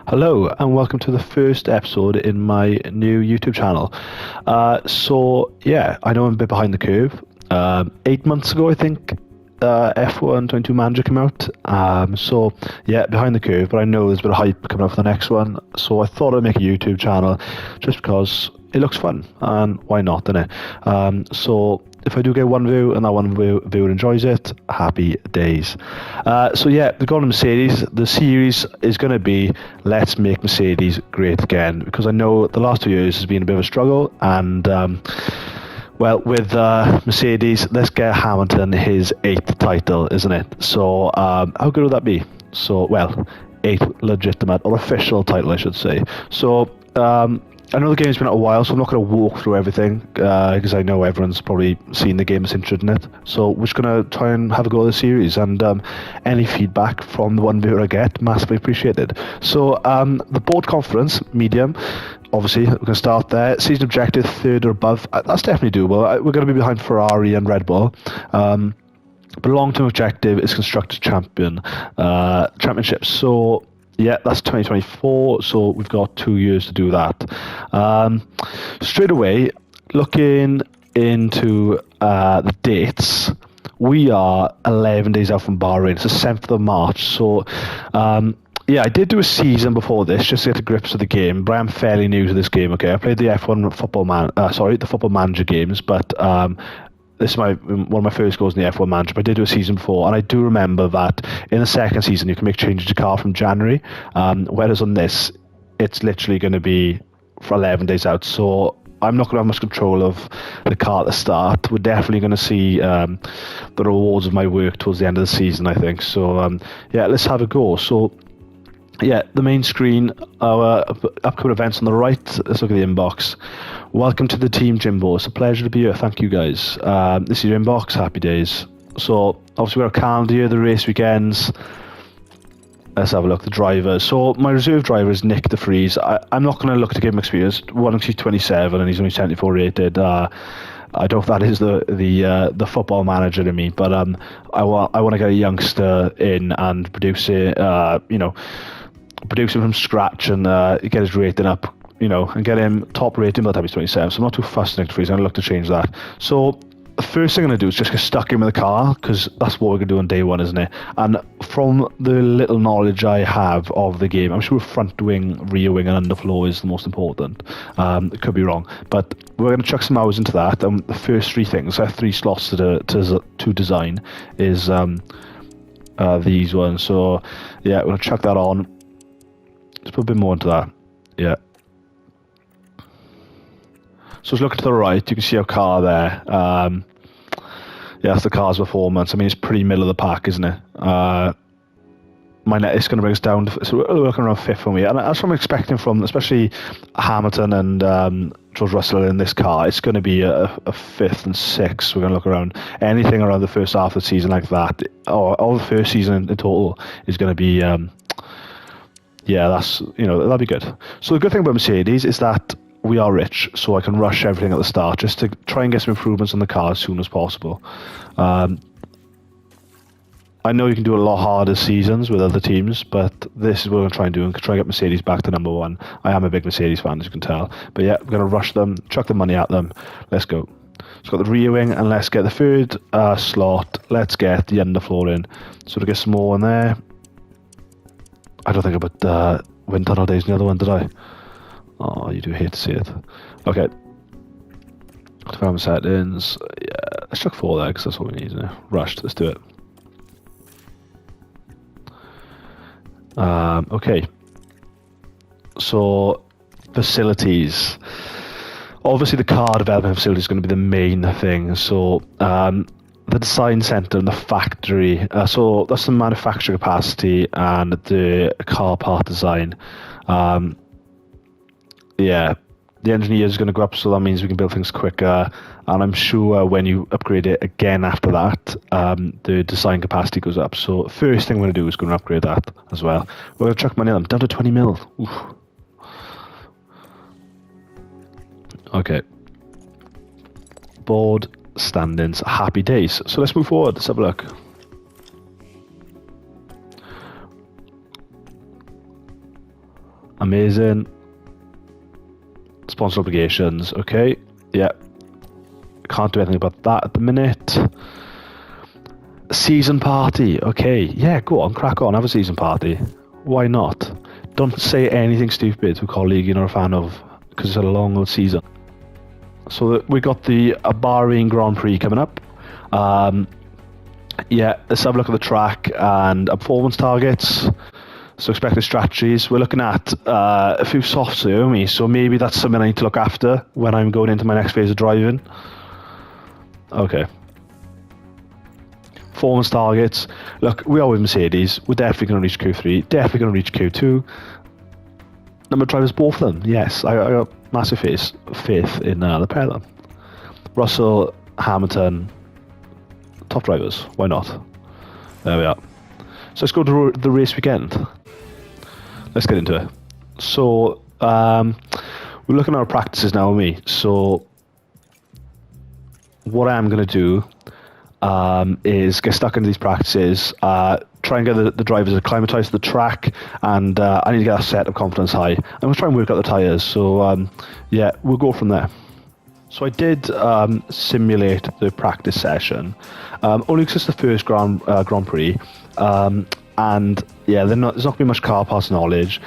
Hello, and welcome to the first episode in my new YouTube channel. I know I'm a bit behind the curve. 8 months ago, I think, F1 22 Manager came out. Behind the curve, but I know there's a bit of hype coming up for the next one. So I thought I'd make a YouTube channel just because it looks fun, and why not, innit? If I do get one view and that one viewer enjoys it, happy days. We're going to Mercedes. The series is going to be Let's Make Mercedes Great Again, because I know the last 2 years has been a bit of a struggle, and with Mercedes, let's get Hamilton his 8th title, isn't it? So how good would that be? Eighth legitimate or official title, I should say. I know the game's been out a while, so I'm not going to walk through everything because I know everyone's probably seen the game that's interested in it. So we're just going to try and have a go at the series, and any feedback from the one viewer I get, massively appreciated. So the board conference, medium, obviously we're going to start there. Season objective, 3rd or above. That's definitely doable. We're going to be behind Ferrari and Red Bull. But long-term objective is constructors championship. So yeah, that's 2024, so we've got 2 years to do that. Straight away, looking into the dates, we are 11 days out from Bahrain. It's the 7th of March. So, I did do a season before this just to get to grips with the game, but I'm fairly new to this game, okay? I played the F1 the Football Manager games, but this is one of my first goals in the F1 Manager, but I did do a season before, and I do remember that in the second season you can make changes to car from January, whereas on this, it's literally going to be for 11 days out, so I'm not going to have much control of the car at the start. We're definitely going to see the rewards of my work towards the end of the season, I think. So, let's have a go. So, the main screen, our upcoming events on the right. Let's look at the inbox. Welcome to the team, Jimbo. It's a pleasure to be here. Thank you, guys. This is your inbox. Happy days. So, obviously, we've got a calendar here, the race weekends. Let's have a look at the drivers. So, my reserve driver is Nick De Vries. I'm not going to look to give him experience. He's 27 and he's only 74 rated. I don't know if that is the football manager to me, but I want to get a youngster in and produce it, produce him from scratch and get his rating up, and get him top rating by the time he's 27. So I'm not too fussed Nick De Vries. I'm going to look to change that. So the first thing I'm going to do is just get stuck in with the car, because that's what we're going to do on day one, isn't it? And from the little knowledge I have of the game, I'm sure front wing, rear wing and underfloor is the most important. It could be wrong, but we're going to chuck some hours into that. And the first 3 things, I have 3 slots to design, is these ones. So yeah, we're going to chuck that on. Let's put a bit more into that. Yeah. So let's look to the right. You can see our car there. That's the car's performance. I mean, it's pretty middle of the pack, isn't it? My net is going to bring us down. So we're looking around 5th for me. And that's what I'm expecting from, especially Hamilton and George Russell in this car. It's going to be a 5th and 6th. We're going to look around anything around the first half of the season like that. All the first season in total is going to be... that'll be good. So the good thing about Mercedes is that we are rich, so I can rush everything at the start just to try and get some improvements on the car as soon as possible. I know you can do a lot harder seasons with other teams, but this is what I'm going to try and do, and try and get Mercedes back to number 1. I am a big Mercedes fan, as you can tell. But yeah, we're going to rush them, chuck the money at them. Let's go. Let's got the rear wing, and let's get the 3rd slot. Let's get the underfloor in. So to get some more in there. I don't think about wind tunnel days in the other one, did I? Oh, you do hate to see it. Okay. Confirm settings. Yeah, let's chuck 4 there, because that's what we need. Rushed. Let's do it. Okay. So, facilities. Obviously, the car development facility is going to be the main thing. So, the design center and the factory. So that's the manufacturing capacity and the car part design. The engineer is going to go up, so that means we can build things quicker. And I'm sure when you upgrade it again after that, the design capacity goes up. So first thing we're going to do is going to upgrade that as well. We're going to chuck money at them down to 20 mil. Oof. Okay. Board standings, happy days. So let's move forward. Let's have a look. Amazing. Sponsor obligations. Okay. Yeah. Can't do anything about that at the minute. Season party. Okay. Yeah, go on. Crack on. Have a season party. Why not? Don't say anything stupid to a colleague you're not a fan of, because it's a long old season. So we got the Bahrain Grand Prix coming up. Yeah, let's have a look at the track and performance targets. So expected strategies. We're looking at a few softs here, aren't we? So maybe that's something I need to look after when I'm going into my next phase of driving. Okay. Performance targets. Look, we are with Mercedes. We're definitely going to reach Q3. Definitely going to reach Q2. Number of drivers, both of them. Yes, I got massive faith in the pair of them. Russell, Hamilton, top drivers. Why not? There we are. So let's go to the race weekend. Let's get into it. So we're looking at our practices now, me. So what I'm going to do is get stuck into these practices, try and get the drivers acclimatized to the track, and I need to get a set of confidence high. I'm going to try and work out the tyres. So yeah, we'll go from there. So I did simulate the practice session, only because it's the first Grand Prix, and yeah, there's not going to be much car pass knowledge,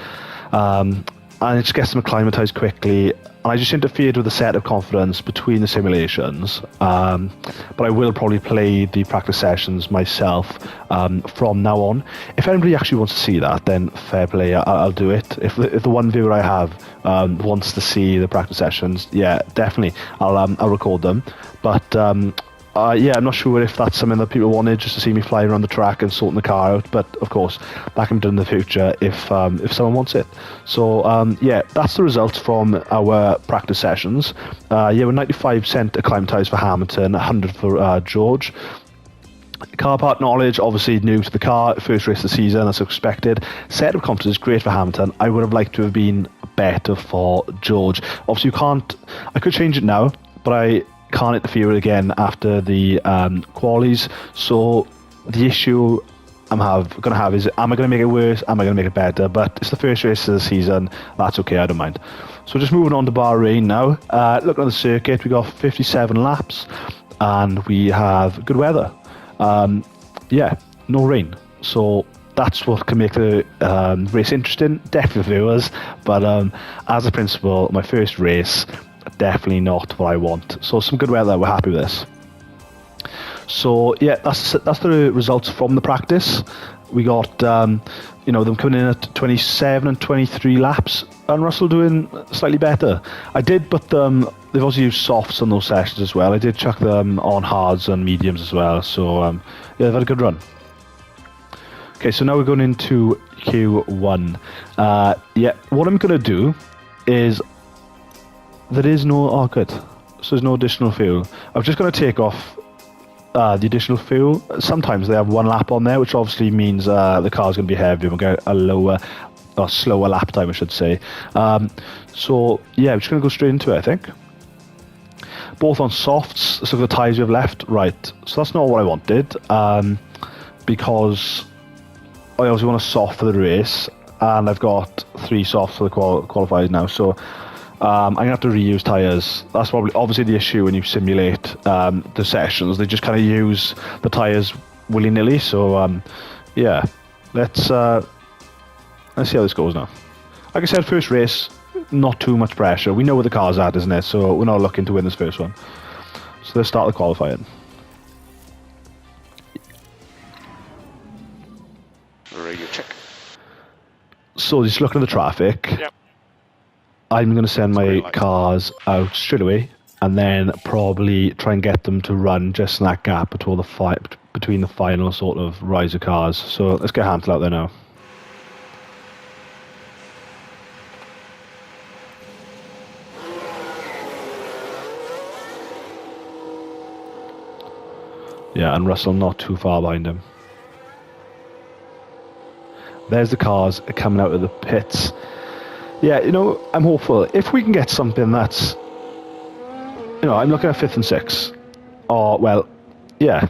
and it just gets them acclimatized quickly. And I just interfered with the set of confidence between the simulations, but I will probably play the practice sessions myself from now on. If anybody actually wants to see that, then fair play, I'll do it. If the one viewer I have wants to see the practice sessions, yeah, definitely, I'll record them. But yeah, I'm not sure if that's something that people wanted, just to see me fly around the track and sorting the car out. But of course, that can be done in the future if someone wants it. So yeah, that's the results from our practice sessions. Yeah, we're 95% acclimatized for Hamilton, 100 for George. Car part knowledge, obviously new to the car, first race of the season, as expected. Set of confidence, great for Hamilton. I would have liked to have been better for George. Obviously, I could change it now, but I can't interfere again after the qualies. So the issue I'm going to have is, am I going to make it worse? Am I going to make it better? But it's the first race of the season. That's okay, I don't mind. So just moving on to Bahrain now. Looking at the circuit, we got 57 laps and we have good weather. Yeah, no rain. So that's what can make the race interesting, definitely for viewers. But as a principal, my first race, definitely not what I want. So some good weather, we're happy with this. So yeah, that's the results from the practice. We got them coming in at 27 and 23 laps, and Russell doing slightly better. I did, but they've also used softs on those sessions as well. I did chuck them on hards and mediums as well. So yeah, they've had a good run. Okay, so now we're going into Q1. Yeah, what I'm going to do is, there is no, oh good, so there's no additional fuel. I'm just going to take off the additional fuel. Sometimes they have one lap on there, which obviously means the car's going to be heavier and we'll get a lower, or slower lap time, I should say. So yeah, we're just going to go straight into it, I think. Both on softs, so the tyres we have left, right. So that's not what I wanted, because I obviously want a soft for the race, and I've got 3 softs for the qualifiers now, so I'm going to have to reuse tyres. That's probably obviously the issue when you simulate the sessions. They just kind of use the tyres willy-nilly. So yeah, let's see how this goes now. Like I said, first race, not too much pressure. We know where the car's at, isn't it? So we're not looking to win this first one. So let's start the qualifying. Radio check. So just looking at the traffic. Yep. I'm going to send my cars out straight away, and then probably try and get them to run just in that gap between the final sort of riser cars. So let's get Hamilton out there now. Yeah, and Russell not too far behind him. There's the cars coming out of the pits. Yeah, I'm hopeful. If we can get something that's, I'm looking at 5th and 6th. Or, well, yeah,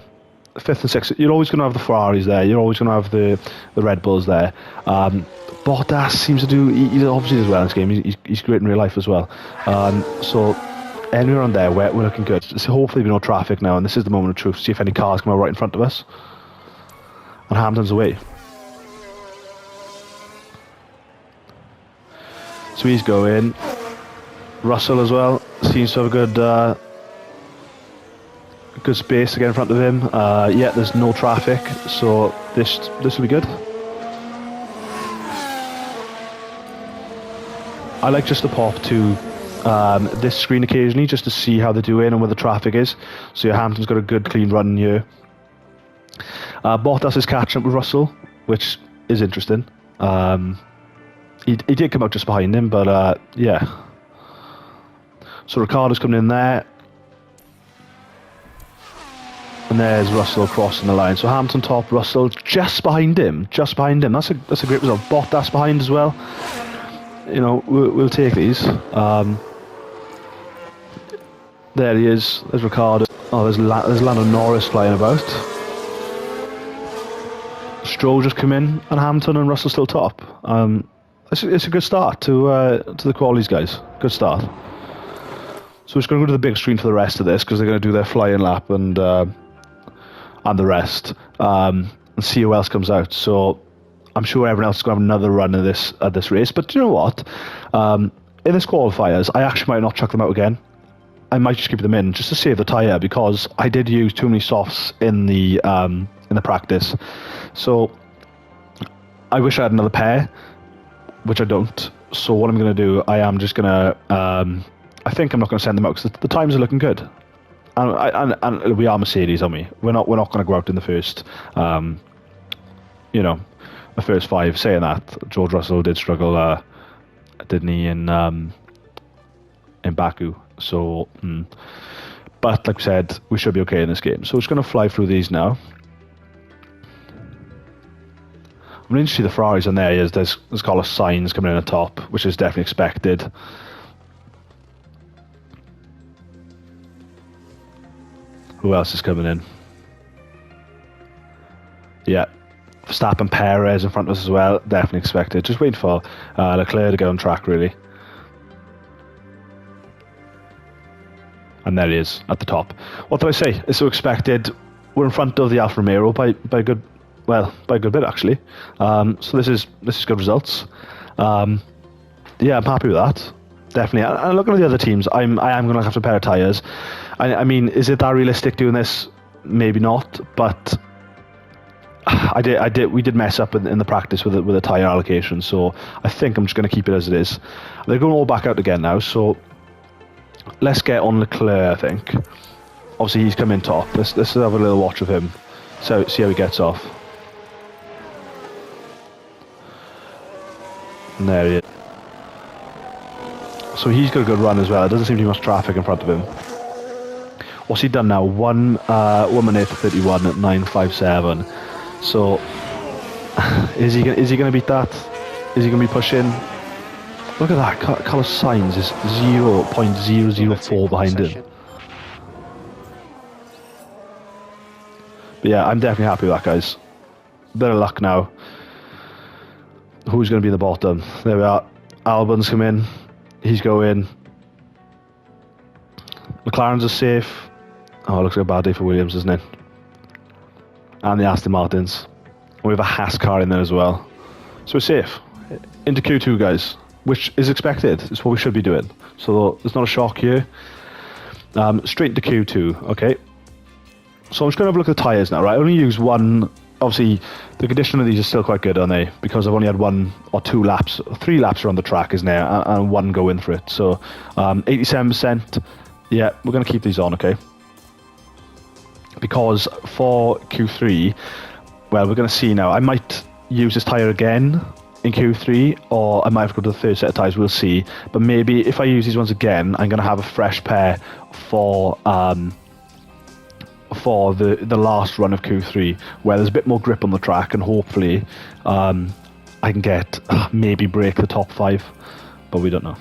5th and 6th. You're always going to have the Ferraris there. You're always going to have the Red Bulls there. Bottas seems to do. He obviously does well in this game. He's great in real life as well. So anywhere on there, we're looking good. So hopefully, no traffic now, and this is the moment of truth. See if any cars come out right in front of us. And Hamilton's away. So he's going. Russell as well seems to have a good space to get in front of him. Yeah, there's no traffic, so this will be good. I like just to pop to this screen occasionally just to see how they're doing and where the traffic is. So yeah, Hamilton's got a good clean run here. Bottas is catching up with Russell, which is interesting. He did come out just behind him, but yeah. So Ricciardo's coming in there. And there's Russell crossing the line. So Hamilton top, Russell just behind him. Just behind him. That's a great result. Bottas behind as well. You know, we'll take these. There he is. There's Ricciardo. Oh, there's Lando Norris flying about. Stroll just come in, and Hamilton and Russell still top. It's a good start to the qualities, guys. Good start. So we're just going to go to the big screen for the rest of this because they're going to do their flying lap and the rest and see who else comes out. So I'm sure everyone else is going to have another run at this race. But you know what? In this qualifiers, I actually might not chuck them out again. I might just keep them in just to save the tyre because I did use too many softs in the practice. So I wish I had another pair, which I don't. So what I'm going to do, I am just going to... I think I'm not going to send them out because the times are looking good. And we are Mercedes, aren't we? We're not going to go out in the first... the first 5. Saying that, George Russell did struggle, didn't he, in Baku? So, but like I said, we should be okay in this game. So we're just going to fly through these now. I'm really interested to see the Ferraris on there. There's Carlos Sainz coming in at top, which is definitely expected. Who else is coming in? Yeah. Verstappen, Perez in front of us as well, definitely expected. Just waiting for Leclerc to get on track, really. And there he is at the top. What do I say? It's so expected. We're in front of the Alfa Romeo by a good bit actually. So this is good results. Yeah, I'm happy with that. Definitely. And looking at the other teams, I am going to have a pair of tyres. I mean, is it that realistic doing this? Maybe not, but. We did mess up in the practice with the tyre allocation, so I think I'm just going to keep it as it is. They're going all back out again now, so let's get on Leclerc, I think. Obviously, he's come in top. Let's have a little watch of him, so see how he gets off. And there he is. So he's got a good run as well. There doesn't seem to be much traffic in front of him. What's he done now? 1 minute 31 at 9:57. So, is he going to beat that? Is he going to be pushing? Look at that, Carlos Sainz is 0.004 behind him. But yeah, I'm definitely happy with that, guys. Bit of luck now. Who's going to be in the bottom? There we are. Albon's come in. He's going. McLaren's are safe. Oh, it looks like a bad day for Williams, doesn't it? And the Aston Martins. We have a Haas car in there as well. So we're safe. Into Q2, guys, which is expected. It's what we should be doing. So there's not a shock here. Straight into Q2, okay. So I'm just going to have a look at the tyres now, right? I only use one. Obviously, the condition of these is still quite good, aren't they? Because I've only had 1 or 2 laps, 3 laps around the track, isn't there? And 1 go in for it. So 87%. Yeah, we're going to keep these on, okay. Because for Q3, well, we're going to see now. I might use this tyre again in Q3, or I might have to go to the third set of tyres. We'll see. But maybe if I use these ones again, I'm going to have a fresh pair for the last run of Q3, where there's a bit more grip on the track, and hopefully I can get maybe break the top 5, but we don't know,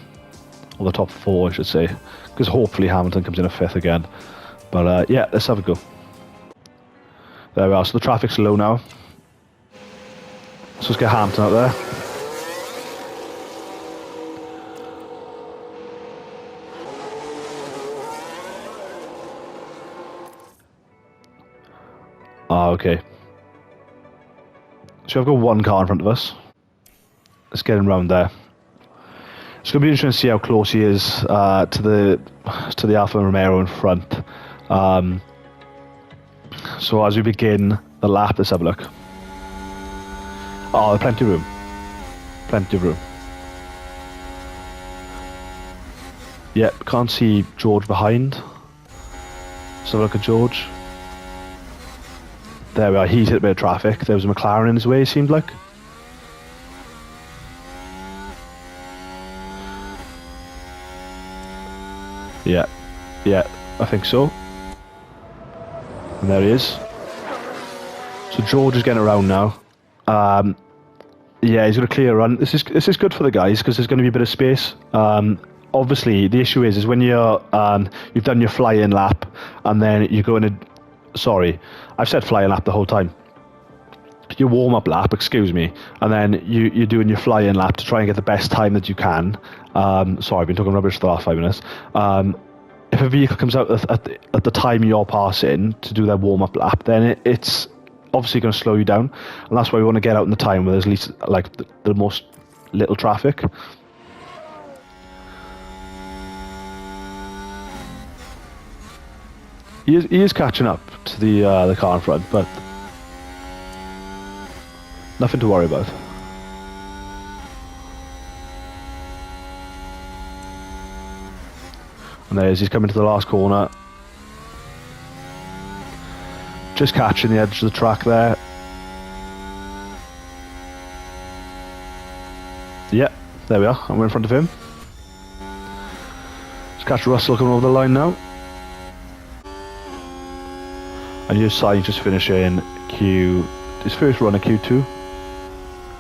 or the top 4, I should say, because hopefully Hamilton comes in a 5th again. But yeah, let's have a go. There we are. So the traffic's low now. So let's get Hamilton out there. Okay. So I've got one car in front of us. Let's get him round there. It's going to be interesting to see how close he is to the Alfa Romeo in front. So as we begin the lap, let's have a look. Oh, plenty of room. Plenty of room. Yep, can't see George behind. Let's have a look at George. There we are, he's hit a bit of traffic. There was a McLaren in his way, it seemed like. Yeah, I think so. And there he is. So George is getting around now. Yeah, he's got a clear run. This is good for the guys because there's going to be a bit of space. Obviously, the issue is when you're you've done your fly-in lap and then you go in a... Sorry, I've said fly-in lap the whole time. Your warm-up lap, excuse me, and then you're doing your fly-in lap to try and get the best time that you can. Sorry, I've been talking rubbish for the last 5 minutes. If a vehicle comes out at the time you're passing to do their warm-up lap, then it's obviously going to slow you down, and that's why we want to get out in the time where there's least like the most little traffic. He is catching up to the car in front, but nothing to worry about. And there he is, he's coming to the last corner. Just catching the edge of the track there. Yeah, there we are, and we're in front of him. Let's catch Russell coming over the line now. And here's Sainz just finishing his first run at Q2.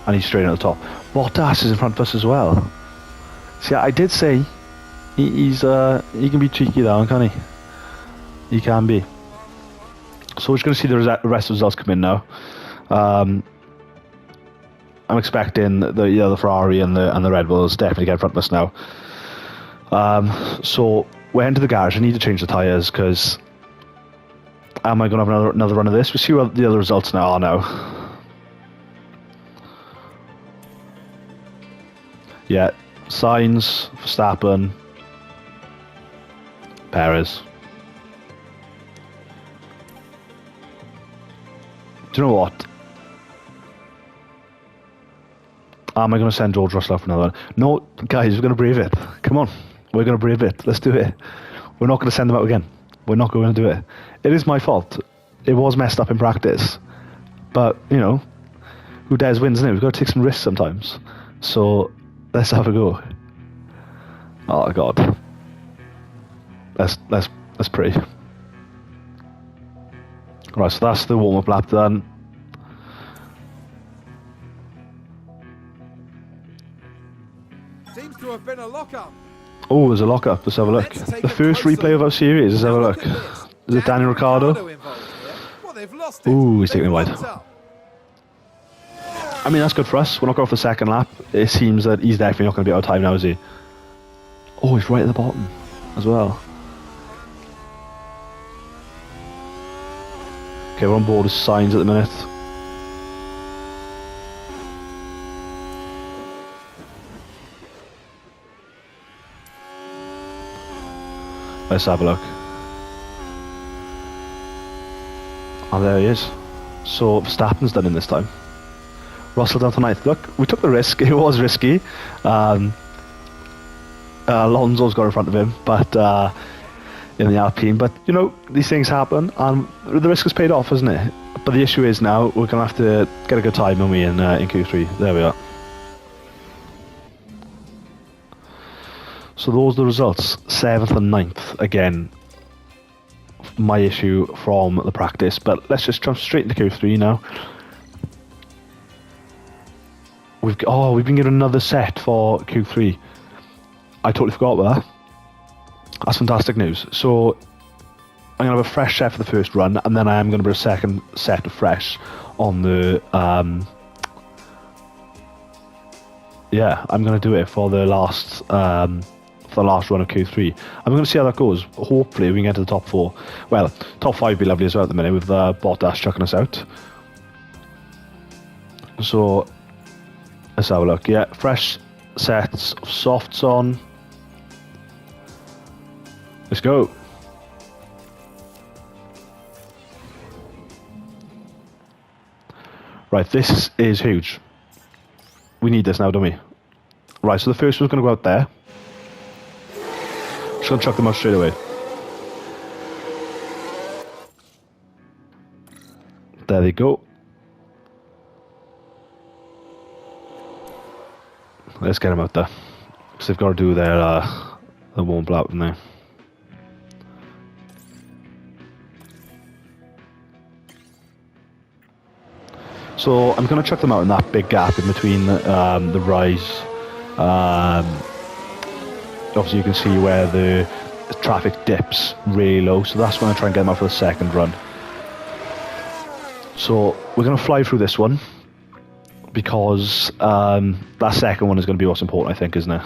And he's straight at the top. Bottas is in front of us as well. See, I did say he can be cheeky though, can't he? He can be. So we're just going to see the rest of the results come in now. I'm expecting the Ferrari and the Red Bulls definitely get in front of us now. So we're into the garage. I need to change the tyres because am I going to have another run of this? We'll see what the other results now are now. Yeah, Sainz, Verstappen, Perez. Do you know what? Am I going to send George Russell off for another one? No, guys, we're going to brave it. Come on, we're going to brave it. Let's do it. We're not going to send them out again. We're not going to do it. It is my fault. It was messed up in practice. But, you know, who dares wins, isn't it? We've got to take some risks sometimes. So, let's have a go. Oh, God. Let's pray. Right, so that's the warm-up lap done. Seems to have been a lock-up. Oh, there's a lock-up. Let's have a look. The first replay of our series. Let's have a look. Is it Daniel Ricciardo? Ooh, he's taking it wide. I mean, that's good for us. We're not going off the second lap. It seems that he's definitely not going to be out of time now, is he? Oh, he's right at the bottom as well. Okay, we're on board with Sainz at the minute. Let's have a look. Oh, there he is. So Verstappen's done in this time. Russell down to 9th. Look, we took the risk. It was risky. Alonso's got in front of him, but in the Alpine. But you know, these things happen, and the risk has paid off, isn't it? But the issue is now we're gonna have to get a good time, when we in Q3. There we are. So those are the results. 7th and 9th. Again, my issue from the practice. But let's just jump straight into Q3 now. We've been given another set for Q3. I totally forgot about that. That's fantastic news. So I'm going to have a fresh set for the first run, and then I am going to put a second set of fresh on the... yeah, I'm going to do it for the last for the last run of Q3. I'm going to see how that goes. Hopefully we can get to the top 4. Well, top 5 would be lovely as well at the minute with Bottas chucking us out. So let's have a look. Yeah, fresh sets of softs on. Let's go. Right, this is huge. We need this now, don't we? Right, so the first one's going to go out there. Just going to chuck them out straight away. There they go. Let's get them out there. Because they've got to do their warm lap, haven't they? So I'm going to chuck them out in that big gap in between the rise. Obviously you can see where the traffic dips really low, so that's when I try and get them out for the second run. So we're going to fly through this one because that second one is going to be what's important, I think, isn't it?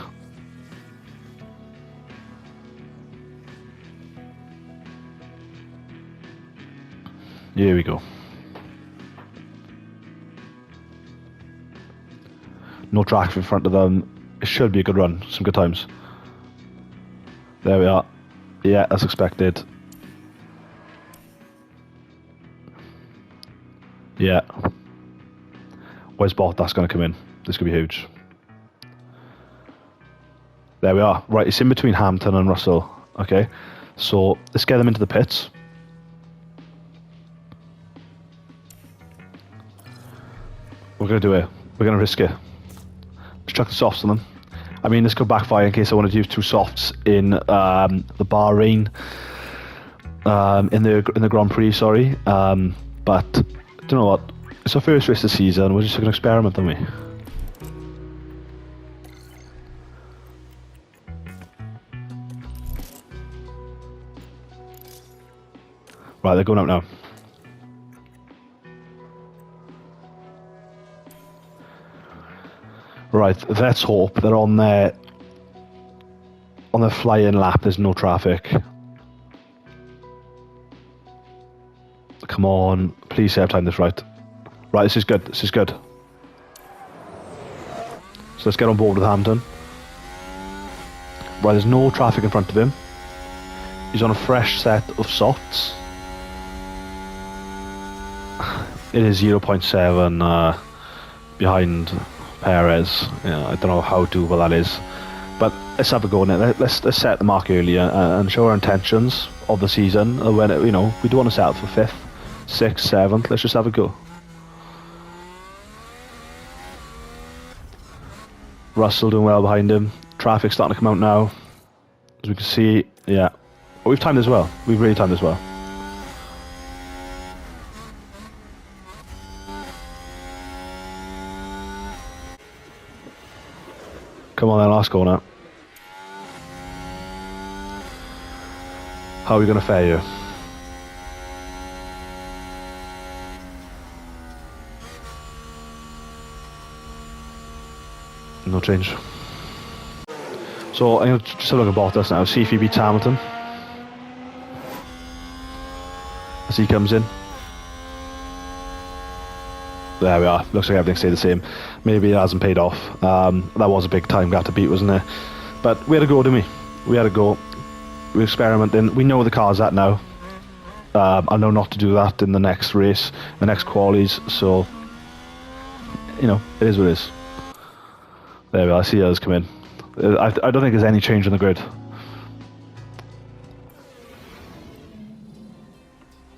Here we go. No tracks in front of them. It should be a good run. Some good times. There we are. Yeah, as expected. Yeah. Where's Bottas going to come in? This could be huge. There we are. Right, it's in between Hamilton and Russell. Okay. So, let's get them into the pits. We're going to do it. We're going to risk it. Just chuck the softs on them. I mean, this could backfire in case I wanted to use 2 softs in the Bahrain, in the Grand Prix, sorry. But, do you know what? It's our first race of the season. We're just going to experiment, aren't we? Right, they're going out now. Right, let's hope that on their fly-in lap there's no traffic. Come on, please say I've timed this right. Right, this is good, this is good. So let's get on board with Hamilton. Right, there's no traffic in front of him. He's on a fresh set of softs. It is 0.7 behind Perez. Yeah, I don't know how doable that is, but let's have a go in it. Let's set the mark earlier and show our intentions of the season. When we do want to set up for 5th, 6th, 7th. Let's just have a go. Russell doing well behind him. Traffic starting to come out now, as we can see. Yeah, oh, we've timed as well. We've really timed as well. Come on then, last corner. How are we going to fare you? No change. So I'm going to just have a look at Bottas now, see if he beats Hamilton. As he comes in. There we are. Looks like everything stayed the same. Maybe it hasn't paid off. That was a big time gap to beat, wasn't it? But we had a go, didn't we? We had a go. We're experimenting. We know where the car's at now. I know not to do that in the next race, the next qualies. So, it is what it is. There we are. I see others come in. I don't think there's any change in the grid.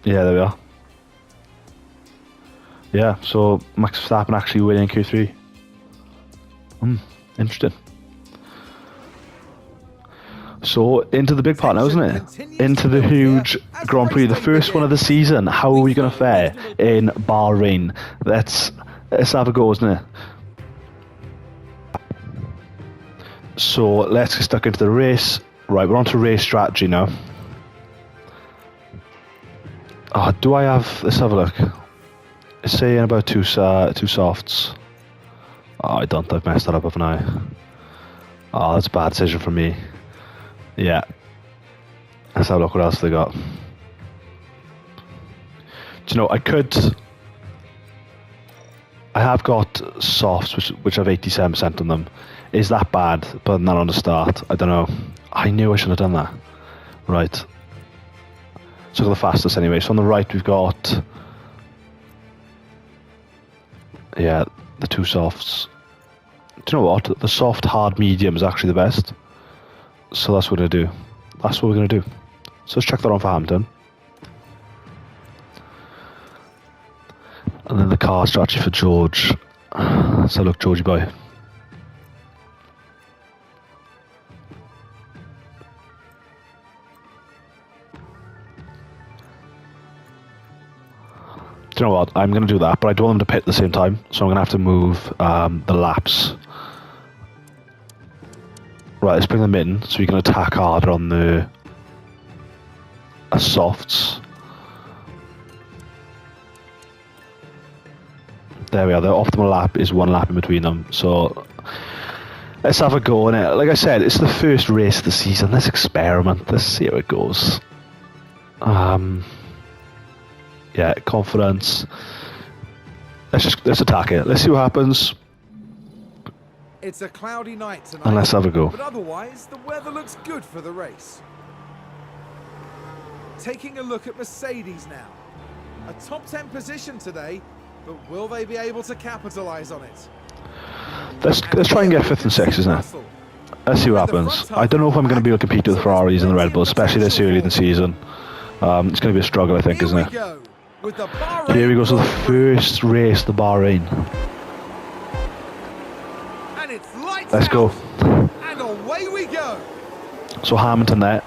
Yeah, there we are. Yeah, so Max Verstappen actually winning Q3. Interesting. So, into the big part now, isn't it? Into the huge Grand Prix, the first one of the season. How are we going to fare in Bahrain? Let's have a go, isn't it? So, let's get stuck into the race. Right, we're on to race strategy now. Do I have... Let's have a look. It's saying about two softs. I don't. I've messed that up, haven't I? That's a bad decision from me. Yeah. Let's have a look what else they got. Do you know, I have got softs which have 87% on them. Is that bad? But not on the start. I don't know. I knew I should have done that. Right. So go the fastest anyway. So on the right we've got, yeah, the two softs. Do you know what? The soft hard medium is actually the best. So that's what we're gonna do. That's what we're gonna do. So let's check that on for Hampton. And then the car strategy for George. So look, Georgie boy. Do you know what? I'm going to do that, but I don't want them to pit at the same time, so I'm going to have to move the laps. Right, let's bring them in, so we can attack harder on the softs. There we are, the optimal lap is 1 lap in between them, so let's have a go in it. Like I said, it's the first race of the season, let's experiment, let's see how it goes. Yeah, confidence. Let's attack it. Let's see what happens. It's a cloudy night tonight. And let's have a go. But otherwise, the weather looks good for the race. Taking a look at Mercedes now. A top 10 position today, but will they be able to capitalise on it? Let's try and get 5th and 6th now. Let's see what happens. I don't know if I'm going to be able to compete with Ferraris and the Red Bulls, especially this early in the season. It's going to be a struggle, I think, isn't it? Here we go, so the first race, the Bahrain. And it's lights Let's go. And away we go. So Hamilton there.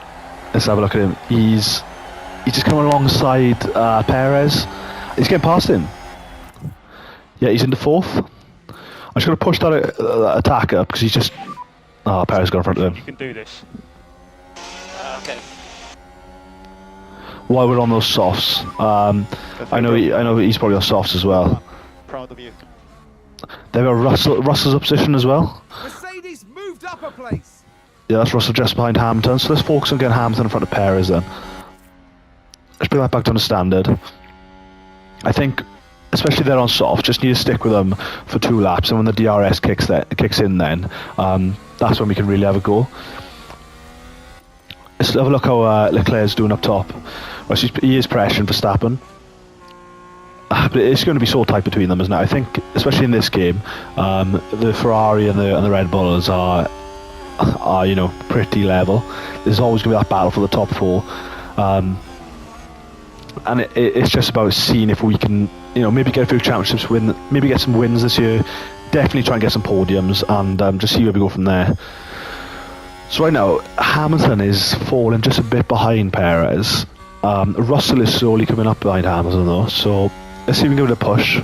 Let's have a look at him. He's just coming alongside Perez. He's getting past him. Yeah, he's into 4th. I'm just going to push that attack up because he's just... Oh, Perez got in front of him. You can do this. Okay. While we're on those softs, I know he's probably on softs as well. Proud of you. They've got Russell's up position as well. Mercedes moved up a place. Yeah, that's Russell just behind Hamilton. So let's focus on getting Hamilton in front of Perez then. Let's bring that back down to standard. I think, especially there on soft, just need to stick with them for 2 laps, and when the DRS kicks in, then that's when we can really have a go. Let's have a look how Leclerc's doing up top. Well, he is pressuring Verstappen. But it's going to be so tight between them, isn't it? I think, especially in this game, the Ferrari and the Red Bulls are pretty level. There's always going to be that battle for the top 4. And it's just about seeing if we can, maybe get a few championships, maybe get some wins this year. Definitely try and get some podiums, and just see where we go from there. So right now, Hamilton is falling just a bit behind Perez. Russell is slowly coming up behind Hamilton though, so let's see if we can give it a push. I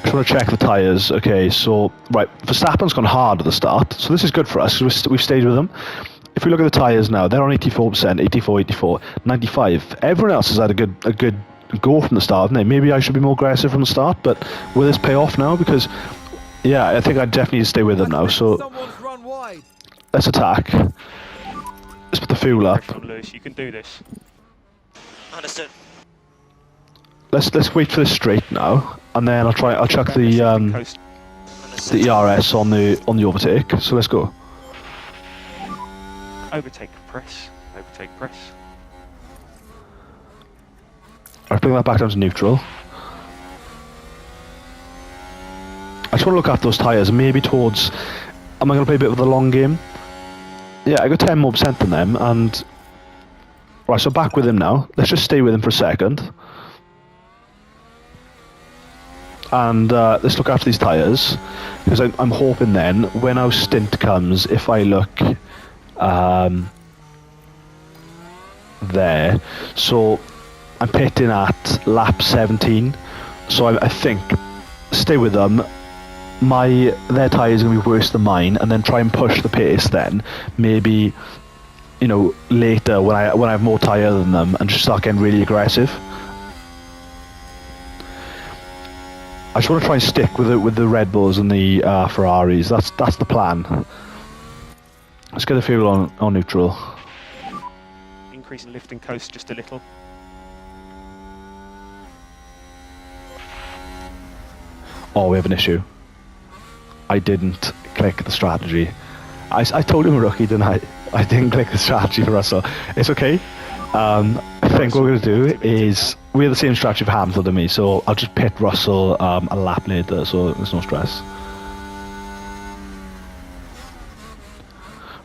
just want to check the tyres. Okay, so, right, Verstappen's gone hard at the start, so this is good for us, because we've stayed with them. If we look at the tyres now, they're on 84%, 84, 84, 95. Everyone else has had a good go from the start, haven't they? Maybe I should be more aggressive from the start, but will this pay off now? Because, yeah, I think I definitely need to stay with them now, so let's attack. Let's put the fuel up. Lewis, you can do this. Understood. Let's wait for this straight now, and then I'll chuck the ERS on the overtake. So let's go. Overtake press. Overtake press. I'll bring that back down to neutral. I just want to look at those tyres, maybe towards... Am I going to play a bit of the long game? Yeah, I got 10% more than them, and... Right, so back with him now. Let's just stay with him for a second. And let's look after these tyres, because I'm hoping then, when our stint comes, if I look... there. So, I'm pitting at lap 17, so I think, stay with them. Their tyres are going to be worse than mine, and then try and push the pace then, maybe, later when I have more tyre than them, and just start getting really aggressive. I just want to try and stick with the Red Bulls and the Ferraris. That's the plan. Let's get the fuel on neutral. Increasing lift and coast just a little. Oh, we have an issue. I didn't click the strategy. I told him a rookie, didn't I? I didn't click the strategy for Russell. It's okay. I think what we're going to do is, we have the same strategy for Hamilton and me, so I'll just pit Russell a lap later, so there's no stress.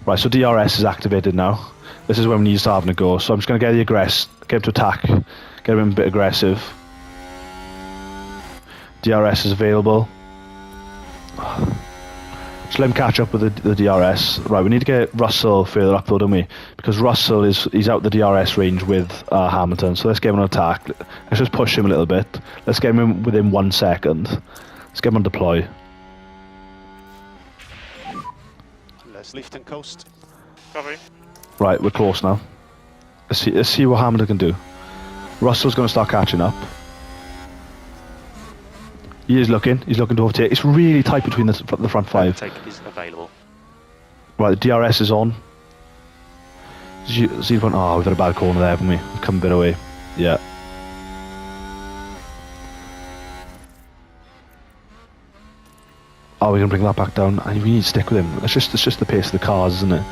Right, so DRS is activated now. This is when we need to start having a go, so I'm just going to get him to attack, get him a bit aggressive. DRS is available. Just let him catch up with the DRS. Right, we need to get Russell further up though, don't we? Because Russell he's out the DRS range with Hamilton, so let's get him on attack. Let's just push him a little bit. Let's get him within 1 second. Let's get him on deploy. Let's lift and coast. Copy. Right, we're close now. Let's see what Hamilton can do. Russell's going to start catching up. He's looking to overtake. It's really tight between the front five. Overtake is available. Right, the DRS is on. Oh, we've had a bad corner there, haven't we? We've come a bit away. Yeah. Oh, we're going to bring that back down. And we need to stick with him. It's just the pace of the cars, isn't it?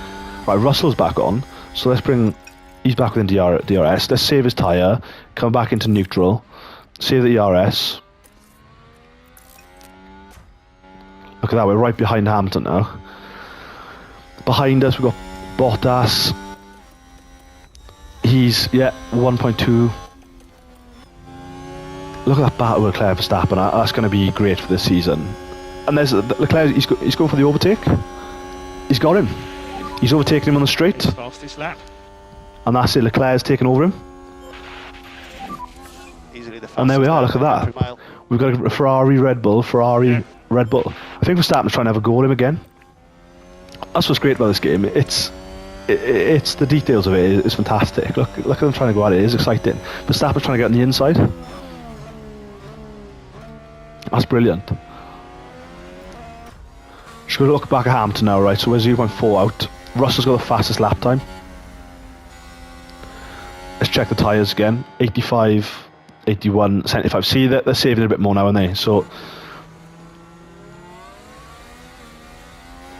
Right, Russell's back on. So let's bring... He's back within DRS. Let's save his tyre. Come back into neutral. Save the ERS. Look at that, we're right behind Hamilton now. Behind us, we've got Bottas. He's, 1.2. Look at that battle with Leclerc Verstappen. That's going to be great for this season. And there's Leclerc, he's going for the overtake. He's got him. He's overtaken him on the straight. Fastest lap. And that's it, Leclerc's taken over him. Easily the fastest. And there we are, look at that. Mile. We've got a Ferrari, Red Bull, Red Bull. I think Verstappen's trying to have a go at him again. That's what's great about this game. It's the details of it is fantastic. Look at them trying to go at it. It's exciting. Verstappen's trying to get on the inside. That's brilliant. Just going to look back at Hamilton now, right? So we're 0.4 out. Russell's got the fastest lap time. Let's check the tyres again. 85, 81, 75. See that they're saving a bit more now, aren't they? So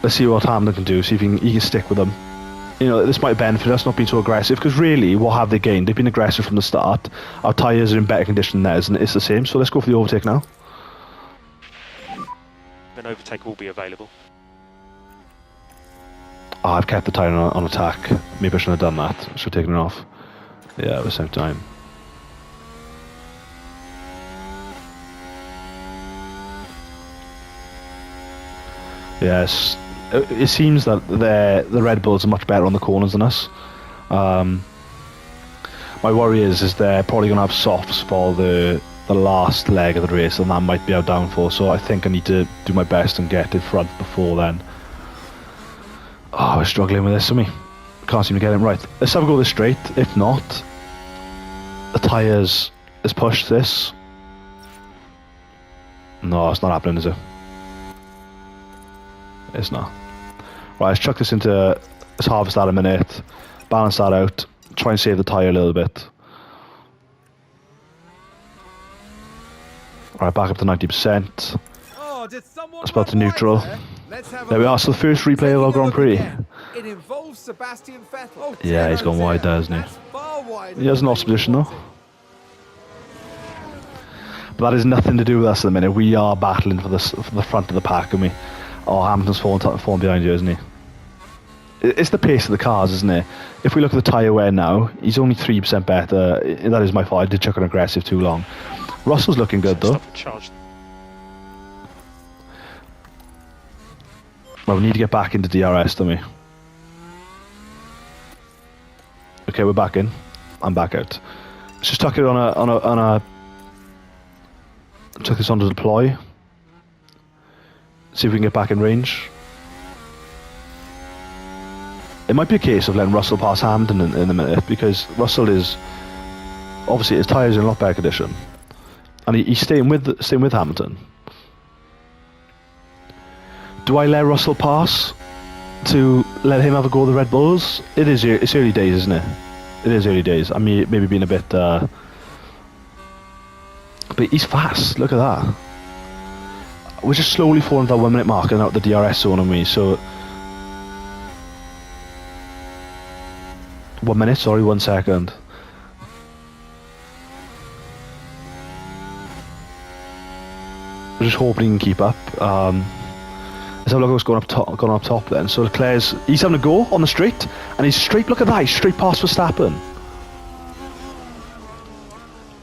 let's see what Hamilton can do. See if he can stick with them. You know, this might benefit us not being so aggressive, because really, what have they gained? They've been aggressive from the start. Our tyres are in better condition than theirs, and it's the same. So let's go for the overtake now. An overtake will be available. Oh, I've kept the tyre on attack. Maybe I shouldn't have done that. I should have taken it off. Yeah, at the same time. Yes, it seems that the Red Bulls are much better on the corners than us. My worry is they're probably going to have softs for the last leg of the race, and that might be our downfall. So I think I need to do my best and get in front before then. Oh, we're struggling with this, aren't we? Can't seem to get it right. Let's have a go this straight. If not, the tyres, let's push this. No, it's not happening, is it? It's not. Right, let's chuck this into, let's harvest that a minute, balance that out, try and save the tyre a little bit. Right, back up to 90%. Oh, did someone Let's go to run wide neutral. there? Let's have a There we look. are, so the first replay of our Grand Prix. It involves Sebastian Vettel. Oh, Yeah, he's gone wide there, hasn't he? That's far wider He has an than lost position though. wanted. But that has nothing to do with us at the minute. We are battling for the front of the pack, and we. Oh, Hamilton's falling behind you, isn't he? It's the pace of the cars, isn't it? If we look at the tyre wear now, he's only 3% better. That is my fault. I did chuck on aggressive too long. Russell's looking good though. Stop and charge. Well, we need to get back into DRS, don't we? Okay, we're back in. I'm back out. Let's just tuck it on a. Chuck this on to deploy. See if we can get back in range. It might be a case of letting Russell pass Hamilton in a minute, because Russell is obviously his tyres are in a lot better condition, and he's staying with Hamilton. Do I let Russell pass? to let him have a go at the Red Bulls. It's early days, isn't it? It is early days. I mean, maybe being a bit, but he's fast. Look at that. We're just slowly falling to that 1 minute mark and out the DRS zone on me. So 1 minute, sorry, 1 second. We're just hoping he can keep up. Let's have a look at what's going up top then. So Leclerc's, he's having a go on the straight, and he's straight, look at that, he's straight past Verstappen.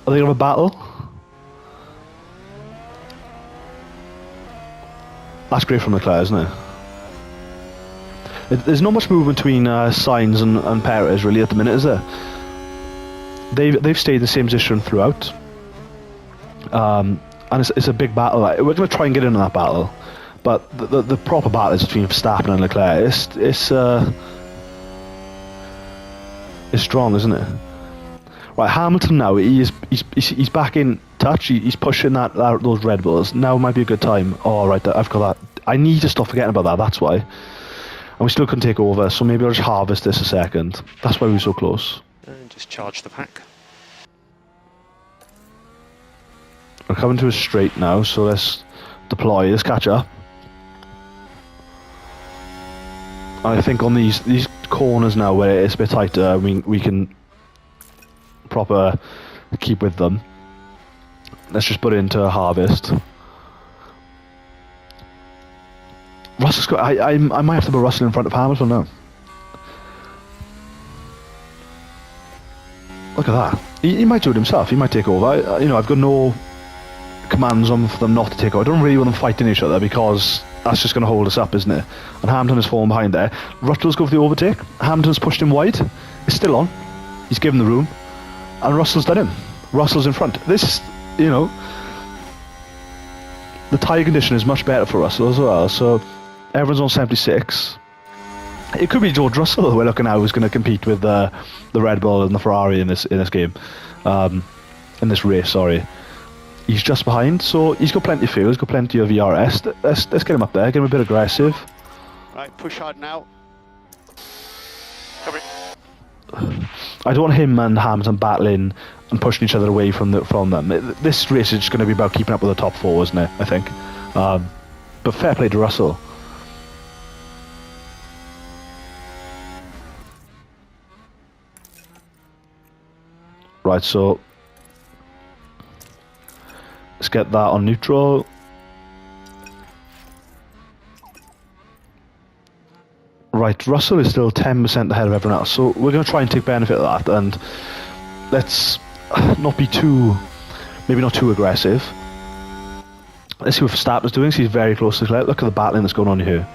Are they going to have a battle? That's great from Leclerc, isn't it? There's not much movement between Sainz and Perez really at the minute, is there? They've stayed in the same position throughout. And it's a big battle. We're going to try and get into that battle. But the proper battle is between Verstappen and Leclerc. It's strong, isn't it? Right, Hamilton now. He's back in touch. He's pushing those Red Bulls. Now might be a good time. Oh right, I've got that. I need to stop forgetting about that. That's why. And we still couldn't take over. So maybe I'll just harvest this a second. That's why we were so close. And just charge the pack. We're coming to a straight now. So let's deploy. Let's catch up. I think on these corners now where it's a bit tighter, we can proper keep with them. Let's just put it into a harvest. Russell's got. I might have to put Russell in front of Hamilton now. Look at that. He might do it himself. He might take over. I've got no commands on for them not to take over. I don't really want them fighting each other because that's just going to hold us up, isn't it? And Hamilton is falling behind there. Russell's go for the overtake. Hamilton's pushed him wide. It's still on. He's given the room. And Russell's done him. Russell's in front. This, the tyre condition is much better for Russell as well. So everyone's on 76. It could be George Russell we're looking at who's going to compete with the Red Bull and the Ferrari in this game. In this race, sorry. He's just behind, so he's got plenty of fuel, he's got plenty of ERS. Let's get him up there, get him a bit aggressive. Right, push hard now. Cover it. I don't want him and Hamilton battling and pushing each other away from them. This race is just going to be about keeping up with the top four, isn't it, I think. But fair play to Russell. Right, so let's get that on neutral. Right, Russell is still 10% ahead of everyone else, so we're going to try and take benefit of that, and let's not be maybe not too aggressive. Let's see what Verstappen's doing. He's very close to Leclerc. Look at the battling that's going on here.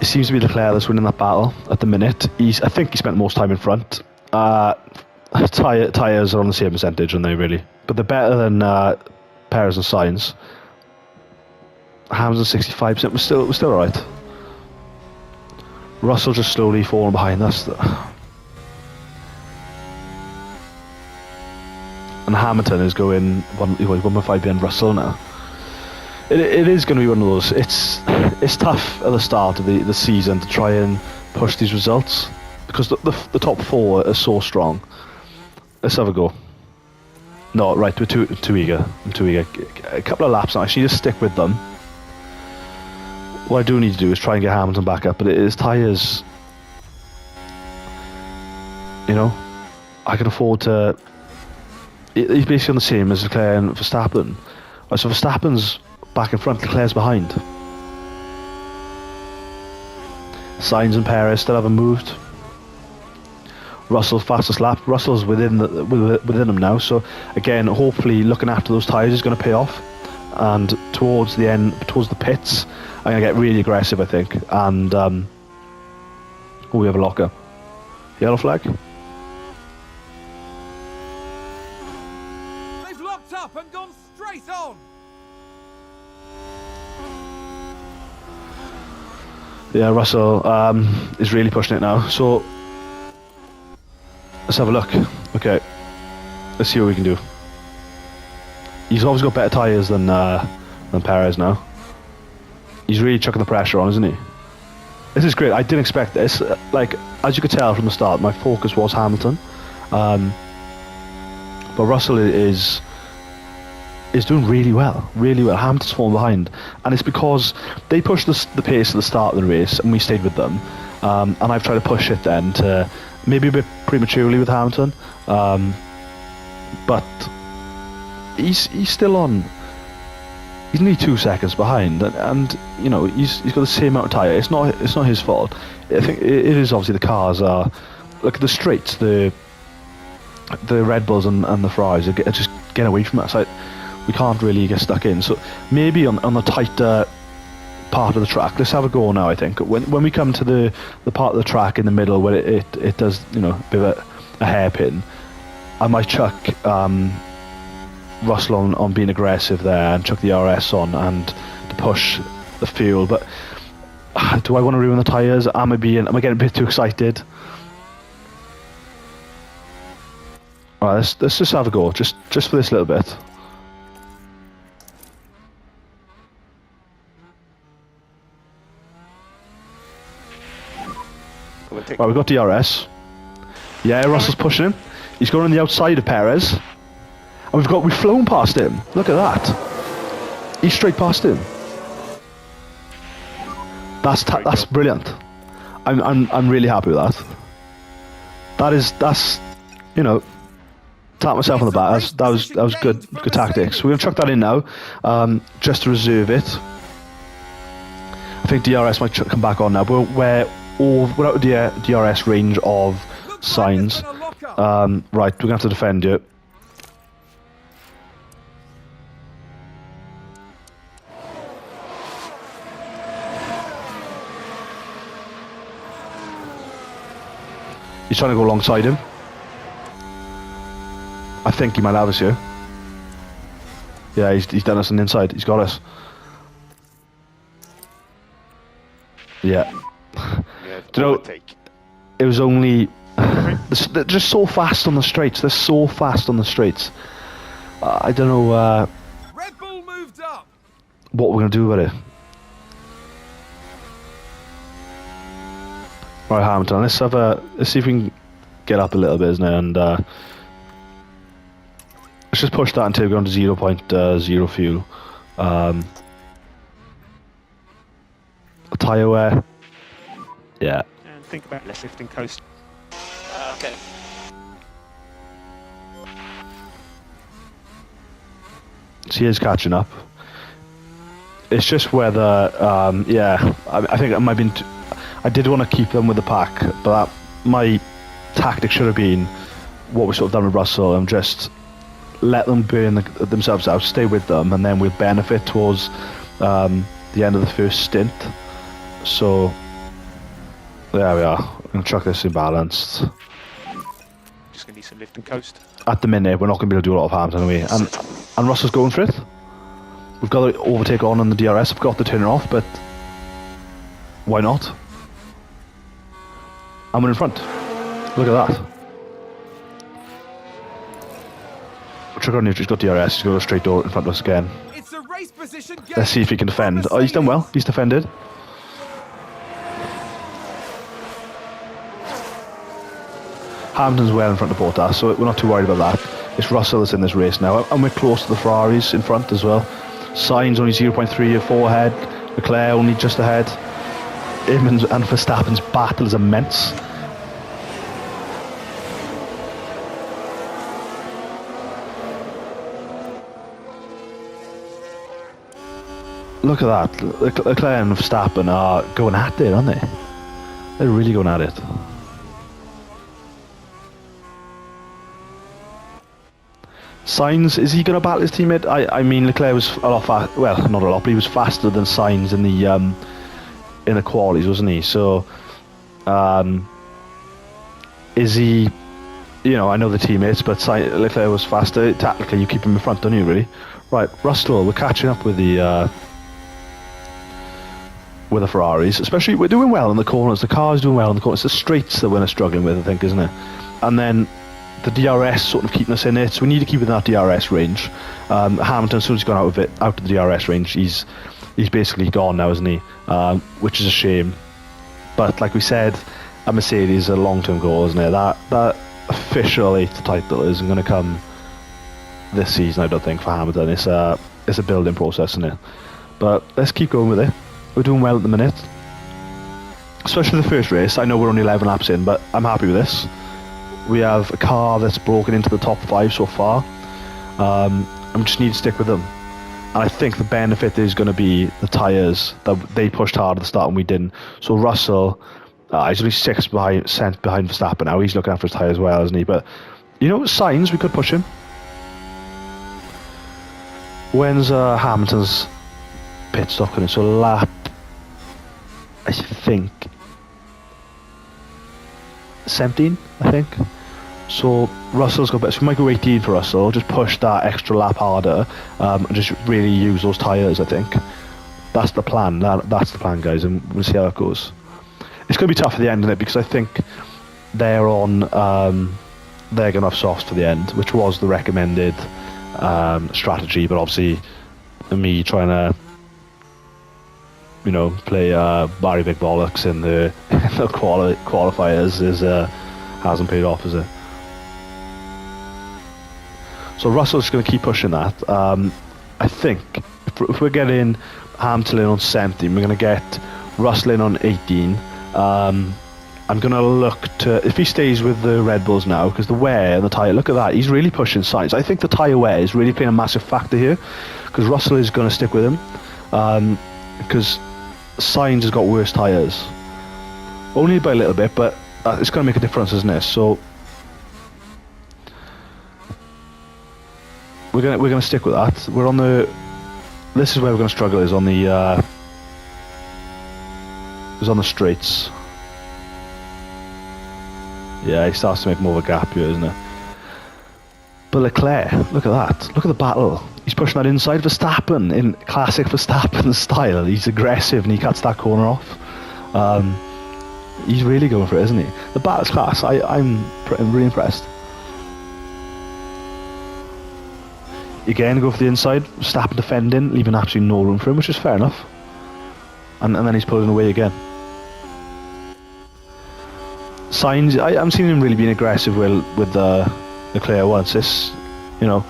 It seems to be Leclerc that's winning that battle at the minute. I think he spent most time in front. Tyres are on the same percentage, aren't they, really? But they're better than Perez and Sainz. Hamilton 65%. We're still alright. Russell just slowly falling behind us. And Hamilton is going 1.5 behind Russell now. It is going to be one of those. It's tough at the start of the season to try and push these results because the top four are so strong. Let's have a go. No, right, we're too eager. I'm too eager. A couple of laps now. I should just stick with them. What I do need to do is try and get Hamilton back up, but his tyres, I can afford to. He's basically on the same as Leclerc and Verstappen. So Verstappen's back in front, Leclerc's behind. Sainz and Perez still haven't moved. Russell's fastest lap. Russell's within them now. So again, hopefully looking after those tyres is going to pay off. And towards the end, towards the pits, I'm going to get really aggressive, I think. And we have a locker. Yellow flag. They've locked up and gone straight on. Yeah, Russell is really pushing it now. So let's have a look. Okay, let's see what we can do. he's obviously got better tyres than Perez now. He's really chucking the pressure on, isn't he? This is great. I didn't expect this. Like, as you could tell from the start, my focus was Hamilton. But Russell is doing really well, really well. Hamilton's falling behind, and it's because they pushed the pace at the start of the race, and we stayed with them. And I've tried to push it then to maybe a bit prematurely with Hamilton, but he's still on. He's nearly 2 seconds behind, and you know he's got the same amount of tyre. It's not his fault. I think it is obviously the cars are. Look at the straights, the Red Bulls and the Ferraris are just getting away from us. Like, we can't really get stuck in. So maybe on the tighter part of the track, let's have a go now. I think when we come to the part of the track in the middle where it does, you know, a bit of a hairpin, I might chuck Russell on being aggressive there and chuck the RS on and to push the fuel. But do I want to ruin the tyres? Am I getting a bit too excited? Alright, let's just have a go, just for this little bit. Right, we've got DRS. Yeah, Russell's pushing him. He's going on the outside of Perez. And we've flown past him. Look at that. He's straight past him. That's brilliant. I'm really happy with that. That's you know, tap myself on the back. That was good tactics. We're gonna chuck that in now, just to reserve it. I think DRS might come back on now, but we're out of the DRS range of Sainz. Right, we're gonna have to defend it. He's trying to go alongside him. I think he might have us here. Yeah, he's done us on the inside. He's got us. Yeah. Do you know, it was only... They're just so fast on the straights. They're so fast on the straights. I don't know Red Bull moved up. what we're going to do about it. Right, Hamilton, let's see if we can get up a little bit, isn't it? And let's just push that until we go on to 0.0 fuel. Tyre wear. Yeah. And think about less lifting coast. Okay. So he is catching up. It's just whether, yeah, I think it might have been. I did want to keep them with the pack, but my tactic should have been what we sort of done with Russell and just let them burn themselves out, stay with them, and then we'll benefit towards the end of the first stint. So there we are. I'm going to chuck this in balanced. Just going to need some lift and coast. At the minute, we're not going to be able to do a lot of Hamilton, are we? And Russell's going for it. We've got to overtake on the DRS. I've got to turn it off, but why not? And we're in front. Look at that. Trigger Neutral, he's got DRS. He's going to go straight door in front of us again. It's a race position game. Let's see if he can defend. Oh, he's done well. He's defended. Hamilton's well in front of Bottas, so we're not too worried about that. It's Russell that's in this race now, and we're close to the Ferraris in front as well. Sainz only 0.3 ahead. Leclerc only just ahead. Him and Verstappen's battle is immense. Look at that. Leclerc and Verstappen are going at it, aren't they? They're really going at it. Sainz, is he going to battle his teammate? I mean, Leclerc was a lot fast. Well, not a lot, but he was faster than Sainz in the qualies, wasn't he? So, is he? You know, I know the teammates, but Leclerc was faster. Tactically, you keep him in front, don't you? Really? Right, Russell, we're catching up with the Ferraris. Especially, we're doing well in the corners. The car's doing well in the corners. It's the straights that we're struggling with, I think, isn't it? And then the DRS sort of keeping us in it, so we need to keep it in that DRS range. Hamilton, as soon as he's gone out of the DRS range, he's basically gone now, isn't he? Which is a shame. But like we said, a Mercedes is a long-term goal, isn't it? That official 8th title isn't going to come this season, I don't think, for Hamilton. It's a building process, isn't it? But let's keep going with it. We're doing well at the minute, especially the first race. I know we're only 11 laps in, but I'm happy with this. We have a car that's broken into the top 5 so far, and we just need to stick with them. And I think the benefit is going to be the tyres, that they pushed hard at the start and we didn't. So Russell, he's only 6 cents behind Verstappen now. He's looking after his tyre as well, isn't he? But, you know, Sainz, we could push him. When's Hamilton's pit stop coming? So lap, I think, 17, I think. So Russell's got better. So we might go 18 for Russell. Just push that extra lap harder, and just really use those tyres. I think that's the plan. That's the plan, guys, and we'll see how it goes. It's going to be tough at the end of it because I think they're going to have softs for the end, which was the recommended strategy. But obviously, me trying to, you know, play Barry Big Bollocks in the qualifiers hasn't paid off, is it? So Russell's going to keep pushing that. I think if we're getting Hamilton in on 17, we're going to get Russell in on 18. I'm going to look to, if he stays with the Red Bulls now, because the wear and the tyre, look at that, he's really pushing Sainz. I think the tyre wear is really playing a massive factor here, because Russell is going to stick with him, because Sainz has got worse tyres. Only by a little bit, but it's going to make a difference, isn't it? So we're gonna stick with that. We're on the. This is where we're gonna struggle. Is on the straights. Yeah, he starts to make more of a gap here, isn't it? But Leclerc, look at that. Look at the battle. He's pushing that inside. Verstappen, in classic Verstappen style. He's aggressive and he cuts that corner off. He's really going for it, isn't he? The battle's class. I'm really impressed. Again, go for the inside. Verstappen defending, leaving absolutely no room for him, which is fair enough. And then he's pulling away again. Sainz, I haven't seen him really being aggressive with Leclerc once. This, you know,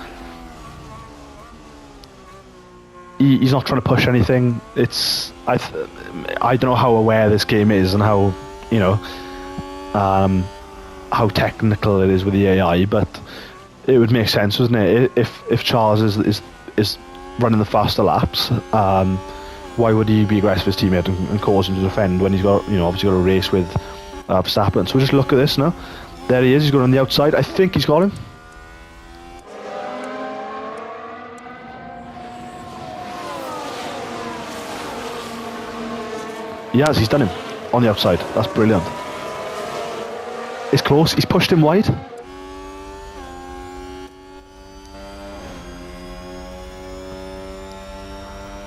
he's not trying to push anything. It's I don't know how aware this game is and how, you know, how technical it is with the AI, but it would make sense, wouldn't it? If Charles is running the faster laps, why would he be aggressive with his teammate and cause him to defend when he's got, you know, obviously got a race with Verstappen? So we'll just look at this now. There he is. He's going on the outside. I think he's got him. Yes, he's done him on the outside. That's brilliant. It's close. He's pushed him wide.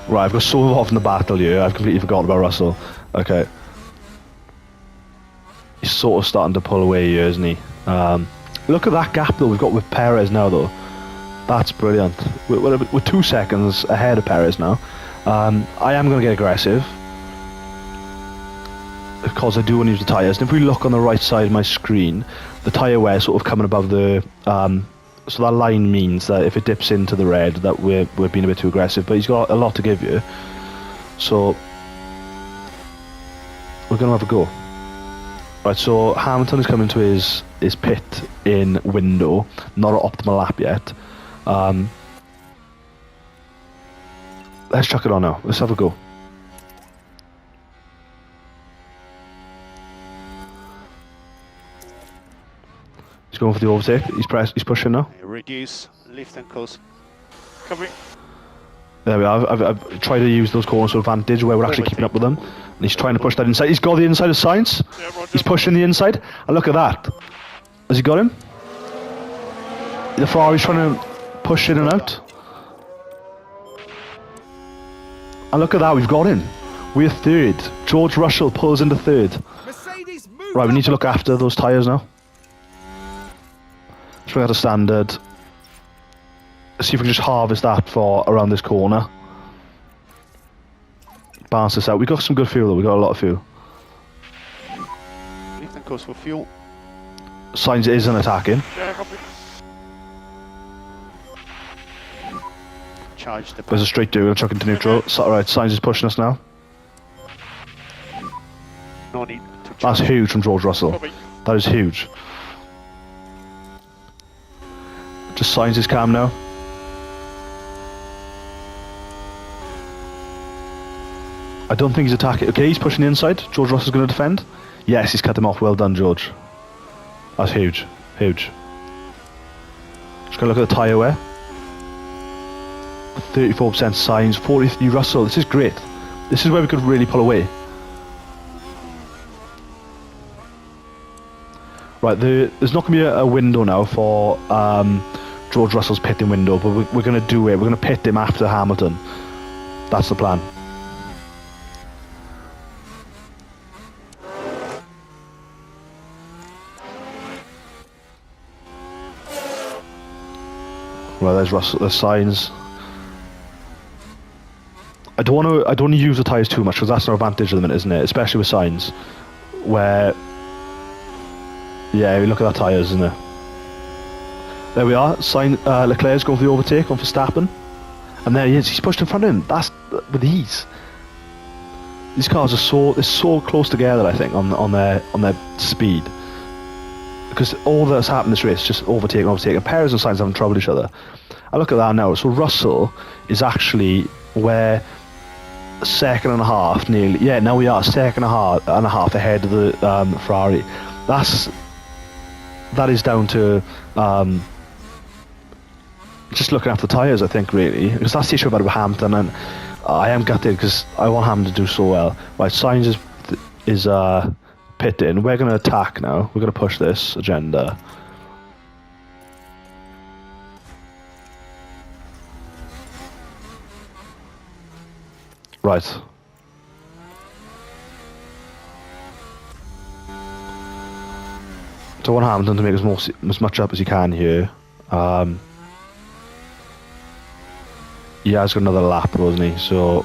Right, I've got so involved in the battle here, I've completely forgotten about Russell. Okay. He's sort of starting to pull away here, isn't he? Look at that gap though we've got with Perez now though. That's brilliant. We're 2 seconds ahead of Perez now. I am going to get aggressive, because I do want to use the tyres. And if we look on the right side of my screen, the tyre wear sort of coming above the... so that line means that if it dips into the red, that we're being a bit too aggressive. But he's got a lot to give you. So we're going to have a go. Right, so Hamilton is coming to his pit in window. Not an optimal lap yet. Let's chuck it on now. Let's have a go. He's going for the overtake. He's pushing now. Reduce, lift and coast. Covering. There we are. I've tried to use those corners to advantage where we're actually keeping up with them. And he's trying to push that inside. He's got the inside of Sainz. Yeah, he's pushing the inside. And look at that. Has he got him? The Ferrari's trying to push in and out. And look at that. We've got him. We're third. George Russell pulls into third. Right, we need to look after those tyres now. Let's bring out a standard. Let's see if we can just harvest that for around this corner. Balance this out. We got some good fuel though, we got a lot of fuel. Left and coast for fuel. Signs isn't attacking. Yeah, copy. Charge the There's a straight do, we'll chuck into neutral. So, alright, Signs is pushing us now. No need to charge. That's huge from George Russell. Copy. That is huge. Just Signs is calm now. I don't think he's attacking. Okay, he's pushing the inside. George Russell's going to defend. Yes, he's cut him off. Well done, George. That's huge. Huge. Just going to look at the tyre wear. 34% Signs, 43 Russell. This is great. This is where we could really pull away. Right, there's not going to be a window now for George Russell's pitting window, but we're going to do it. We're going to pit him after Hamilton. That's the plan. Well, there's Russell. There's Signs. I don't want to use the tyres too much because that's our advantage at the minute, isn't it? Especially with Signs, where yeah, we look at our tyres, isn't it? There we are. Leclerc's going for the overtake on Verstappen, and there he is. He's pushed in front of him. That's with ease. These cars are they're so close together. I think on their speed. Because all that's happened in this race is just overtaking. And Perez and Sainz having trouble with each other. I look at that now. So Russell is actually where second and a half nearly. Yeah, now we are second and a half ahead of the Ferrari. That is down to just looking after the tyres, I think, really. Because that's the issue about Hamilton, and I am gutted because I want Hamilton to do so well. Right, Sainz is pitting. We're going to attack now. We're going to push this agenda. Right. So I want Hamilton to make as much up as he can here. He has got another lap, doesn't he? So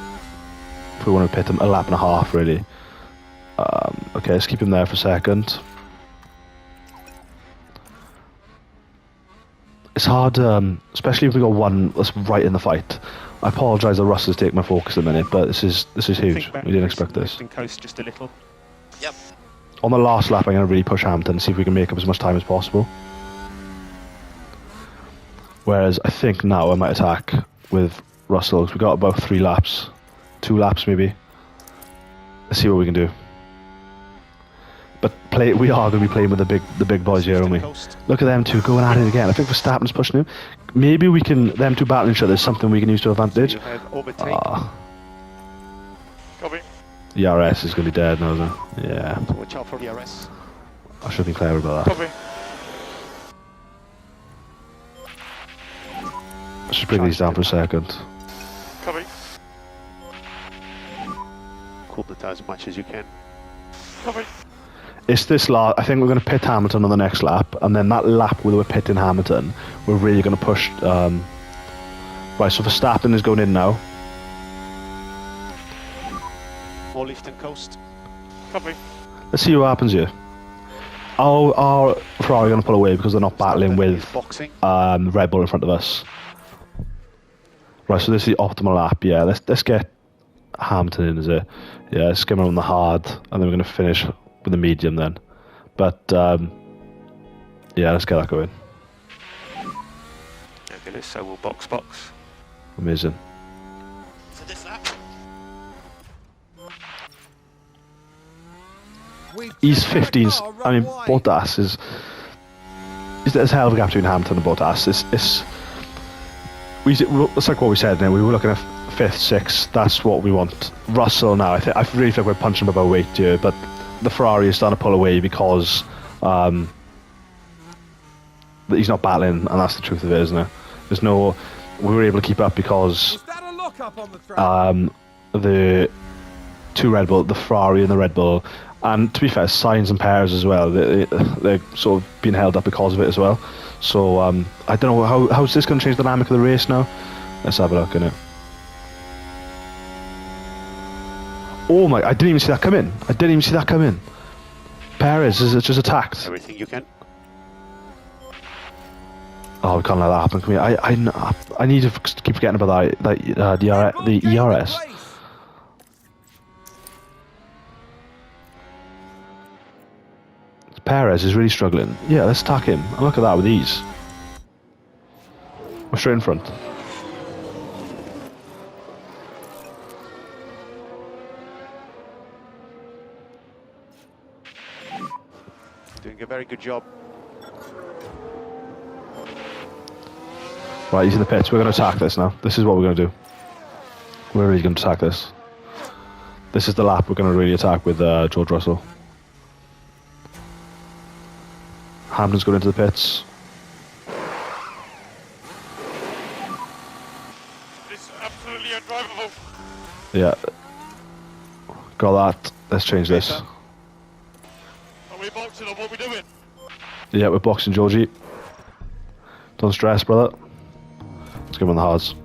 if we want to pit him, a lap and a half, really. Okay, let's keep him there for a second. It's hard, especially if we got one that's right in the fight. I apologise that Russell's taking my focus a minute, but this is huge. We didn't expect this. Left and coast just a little. Yep. On the last lap, I'm going to really push Hamilton and see if we can make up as much time as possible. Whereas I think now I might attack with Russell, because we've got about 3 laps. 2 laps maybe. Let's see what we can do. But we are going to be playing with the big boys here, aren't we? Look at them two going at it again. I think Verstappen's pushing him. Maybe we can, them two battling each other is something we can use to advantage. You have overtake. Copy. The RS is going to be dead now, isn't it? Yeah. So watch out for the RS. I should be clever about that. Copy. I should bring these down for a second. Copy. Cool the tires as much as you can. Copy. It's this lap. I think we're going to pit Hamilton on the next lap, and then that lap where we're pitting Hamilton, we're really going to push. Right, so Verstappen is going in now. More lift and coast. Copy. Let's see what happens here. Are Ferrari going to pull away because they're not battling with boxing. Red Bull in front of us? Right, so this is the optimal lap. Yeah, let's get Hamilton in, is it? Yeah, let's get him on the hard, and then we're going to finish with the medium then. But yeah, let's get that going. Okay, so we'll box. Amazing. For this lap. He's 15s. I mean, Bottas is. There's a hell of a gap between Hamilton and Bottas. It's like what we said. Now we were looking at 5th, 6th. That's what we want. Russell now. I really feel like we're punching above our weight here, but the Ferrari is starting to pull away because he's not battling, and that's the truth of it, isn't it? We were able to keep up because Was that a lock up on the track? the two Red Bull, the Ferrari and the Red Bull, And to be fair, Signs and Pairs as well. They're sort of being held up because of it as well. So I don't know how's this going to change the dynamic of the race now. Let's have a look in it. Oh my! I didn't even see that come in. Perez has just attacked. Everything you can. Oh, we can't let that happen. Can we? I need to keep forgetting about the ERS. Perez is really struggling. Yeah, let's attack him. And look at that with ease. We're straight in front. Doing a very good job. Right, he's in the pits. We're going to attack this now. This is what we're going to do. We're really going to attack this. This is the lap we're going to really attack with George Russell. Hamlin's going into the pits. It's absolutely undrivable. Yeah. Got that. Let's change this. Are we boxing or what are we doing? Yeah, we're boxing, Georgie. Don't stress, brother. Let's give him on the hards.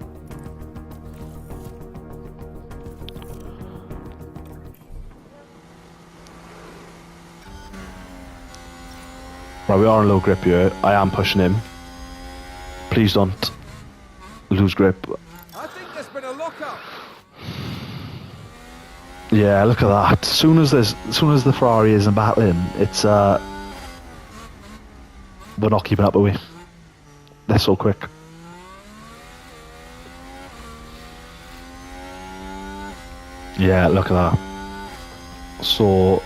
Right, we are in low grip here. I am pushing him. Please don't lose grip. I think there's been a lockup. Yeah, look at that. As soon as the Ferrari isn't battling, it's we're not keeping up, are we? They're so quick. Yeah, look at that. So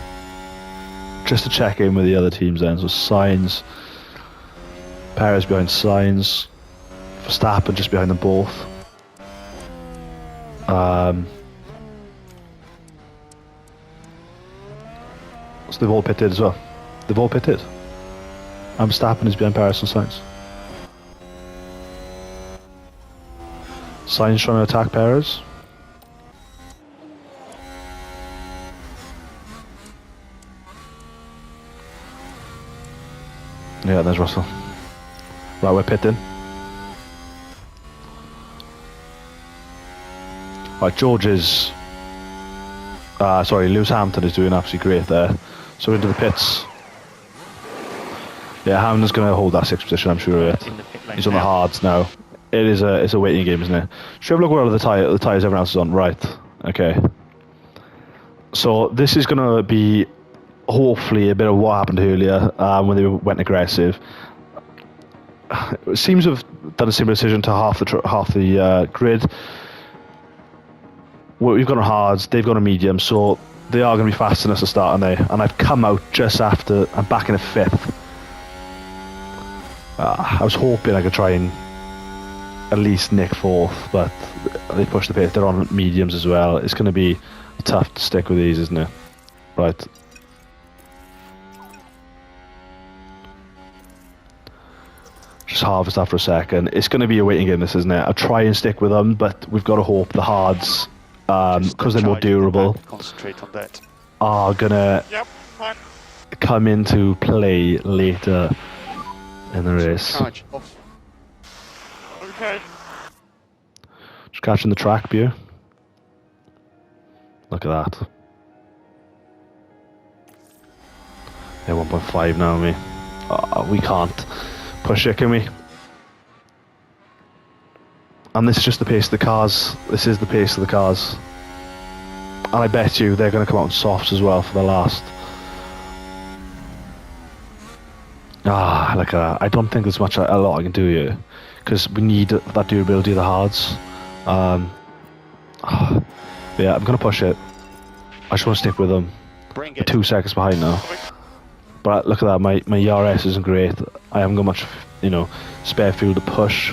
just to check in with the other teams then, so Sainz, Perez behind Sainz, Verstappen just behind them both. So they've all pitted as well. They've all pitted. And Verstappen is behind Perez and Sainz. Sainz trying to attack Perez. Yeah, there's Russell. Right, we're pitting. Right, George is... Lewis Hamilton is doing absolutely great there. So into the pits. Yeah, Hamilton's going to hold that 6th position, I'm sure of it. He's on the hards now. It's a waiting game, isn't it? Should we have a look where the tyres everyone else is on? Right, okay. So this is going to be hopefully a bit of what happened earlier when they went aggressive. It seems to have done a similar decision to half the grid. We've gone on hards, they've gone on medium, so they are going to be faster than us to start, aren't they? And I've come out just after, I'm back in a 5th. I was hoping I could try and at least nick 4th, but they pushed the pace. They're on mediums as well. It's going to be tough to stick with these, isn't it? Right. Just harvest after a second. It's going to be a waiting game, this, isn't it? I'll try and stick with them, but we've got to hope the hards, because they're more durable, Concentrate on that. are going to come into play later in the race. Charge off. Okay. Just catching the track view. Look at that. Yeah, 1.5 now, we can't push it, can we? And this is just the pace of the cars. This is the pace of the cars. And I bet you they're going to come out on softs as well for the last. Look at that. I don't think there's a lot I can do here, because we need that durability of the hards. Yeah, I'm going to push it. I just want to stick with them. Bring We're it. 2 seconds behind now. But look at that, my ERS isn't great. I haven't got much, spare fuel to push.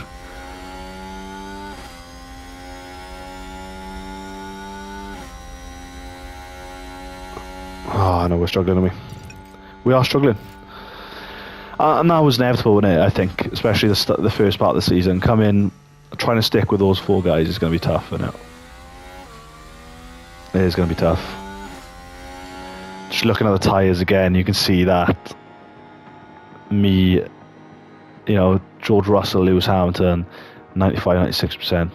Oh, I know we're struggling, aren't we? We are struggling. And that was inevitable, wasn't it, I think, especially the first part of the season. Come in, trying to stick with those 4 guys is going to be tough, isn't it? It is going to be tough. just looking at the tyres again, you can see that George Russell, Lewis Hamilton, 95, 96%.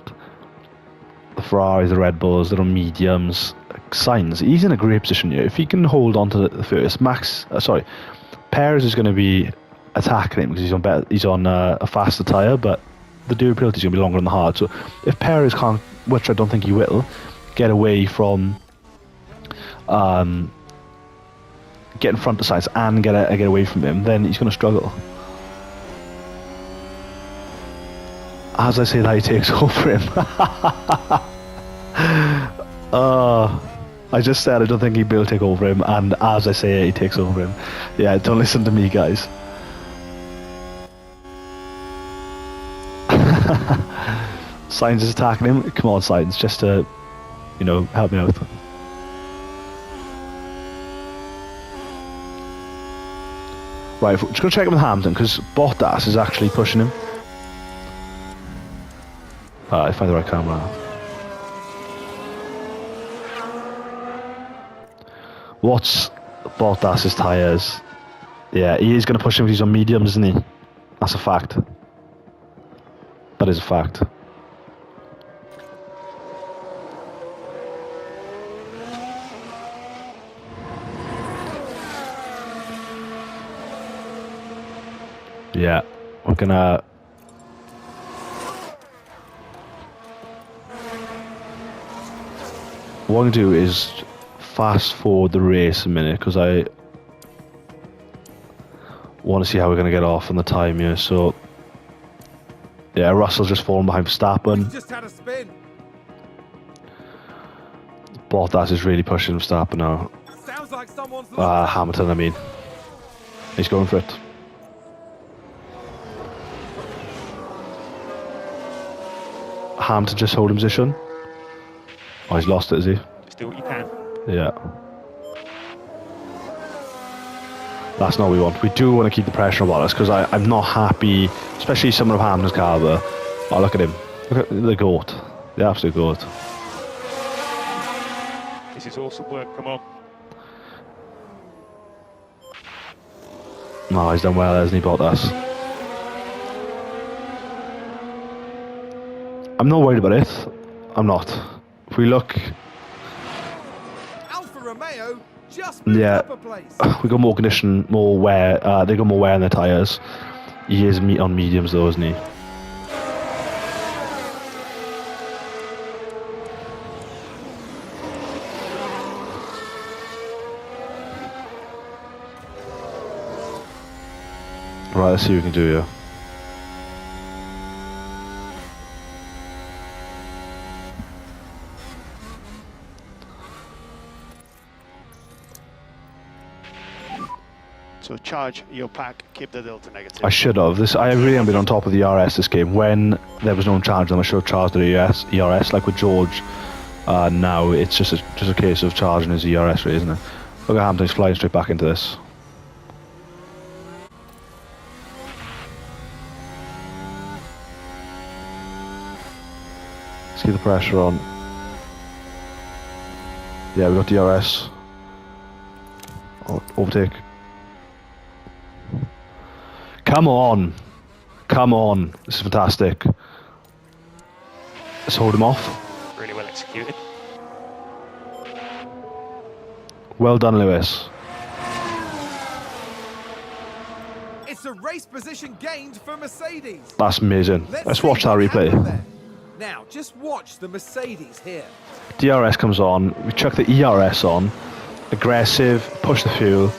The Ferraris, the Red Bulls, they're on mediums. Sainz, he's in a great position here. If he can hold on to the first, Perez is going to be attacking him because he's on a faster tyre, but the durability is going to be longer than the hard. So if Perez can't, which I don't think he will, get away from get in front of Sainz and get away from him, then he's going to struggle. As I say that, he takes over him. I just said I don't think he will take over him, and as I say it, he takes over him. Yeah, don't listen to me, guys. Sainz is attacking him. Come on, Sainz, just to, help me out. Right, just going to check him with Hamilton, because Bottas is actually pushing him. I find the right camera. What's Bottas's tyres? Yeah, he is going to push him because he's on mediums, isn't he? That's a fact. That is a fact. Yeah, we're gonna... What I'm going to do is fast forward the race a minute, because I want to see how we're going to get off on the time here. So, yeah, Russell's just fallen behind Verstappen. Just had a spin. Bottas is really pushing Verstappen now. Sounds like someone's Hamilton, I mean. He's going for it. Hamilton just holding position. Oh, he's lost it, is he? Just do what you can. Yeah. That's not what we want. We do want to keep the pressure on Bottas, because I'm not happy, especially someone of Hamilton's caliber. Oh, look at him. Look at the GOAT. The absolute GOAT. This is awesome work, come on. No, he's done well, hasn't he, Bottas? I'm not worried about it. I'm not. If we look... Alfa Romeo just moved up a place. We got more condition, more wear. They got more wear in their tyres. He is on mediums though, isn't he? Right, let's see what we can do here. So charge your pack, keep the delta negative. I should have. I really haven't been on top of the ERS this game. When there was no charge, I should have charged the ERS. Like with George, now it's just a case of charging his ERS, really, isn't it? Look at Hamilton, he's flying straight back into this. Let's keep the pressure on. Yeah, we got DRS. Overtake. Come on. Come on. This is fantastic. Let's hold him off. Really well executed. Well done, Lewis. It's a race position gained for Mercedes. That's amazing. Let's watch that replay. Now, just watch the Mercedes here. DRS comes on. We chuck the ERS on. Aggressive. Push the fuel.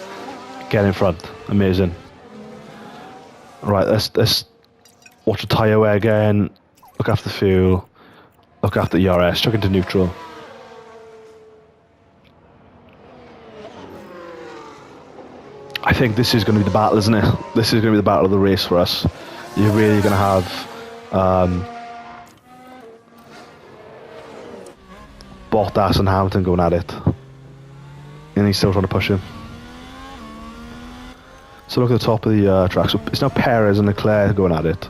Get in front. Amazing. Right, let's watch the tyre wear again. Look after the fuel. Look after the ERS. Chuck into neutral. I think this is going to be the battle, isn't it? This is going to be the battle of the race for us. You're really going to have Bottas and Hamilton going at it. And he's still trying to push him. So look at the top of the track. So it's now Perez and Leclerc going at it.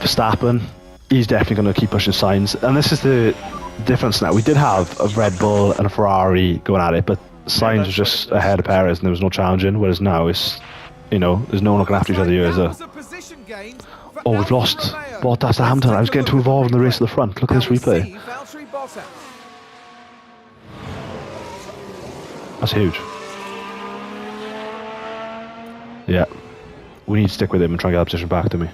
Verstappen, he's definitely going to keep pushing Sainz. And this is the difference now. We did have a Red Bull and a Ferrari going at it, but Sainz was just ahead of Perez and there was no challenging, whereas now it's, you know, there's no one looking after each other here, is there? Oh, we've lost Bottas to Hamilton. I was getting too involved in the race at the front. Look at this replay. That's huge. Yeah. We need to stick with him and try and get that position back to me.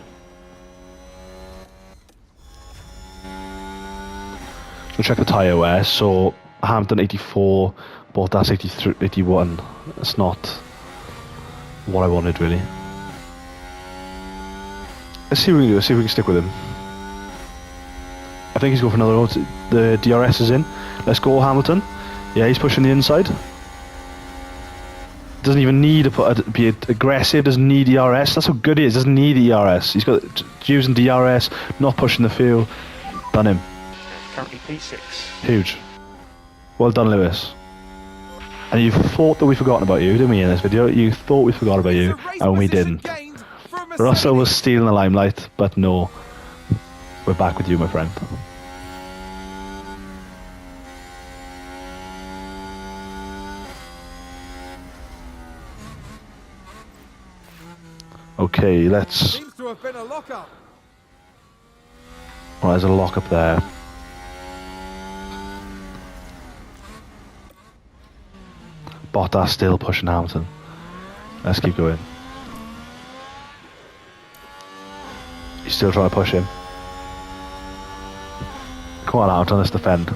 So check the tyre wear. So Hamilton 84, Bottas 83, 81. That's not what I wanted, really. Let's see what we can do. Let's see if we can stick with him. I think he's going for another road. The DRS is in. Let's go, Hamilton. Yeah, he's pushing the inside. Doesn't even need to be aggressive. Doesn't need DRS. That's how good he is. Doesn't need DRS. He's got using DRS, not pushing the field. Done him. Currently P6. Huge. Well done, Lewis. And you thought that we'd forgotten about you, didn't we, in this video? You thought we forgot about you, and we didn't. Russell was stealing the limelight, but no. We're back with you, my friend. Okay, let's... Seems to have been a lock-up. Well, there's a lock-up there. Bottas still pushing Hamilton. Let's keep going. He's still trying to push him. Come on, Hamilton, let's defend.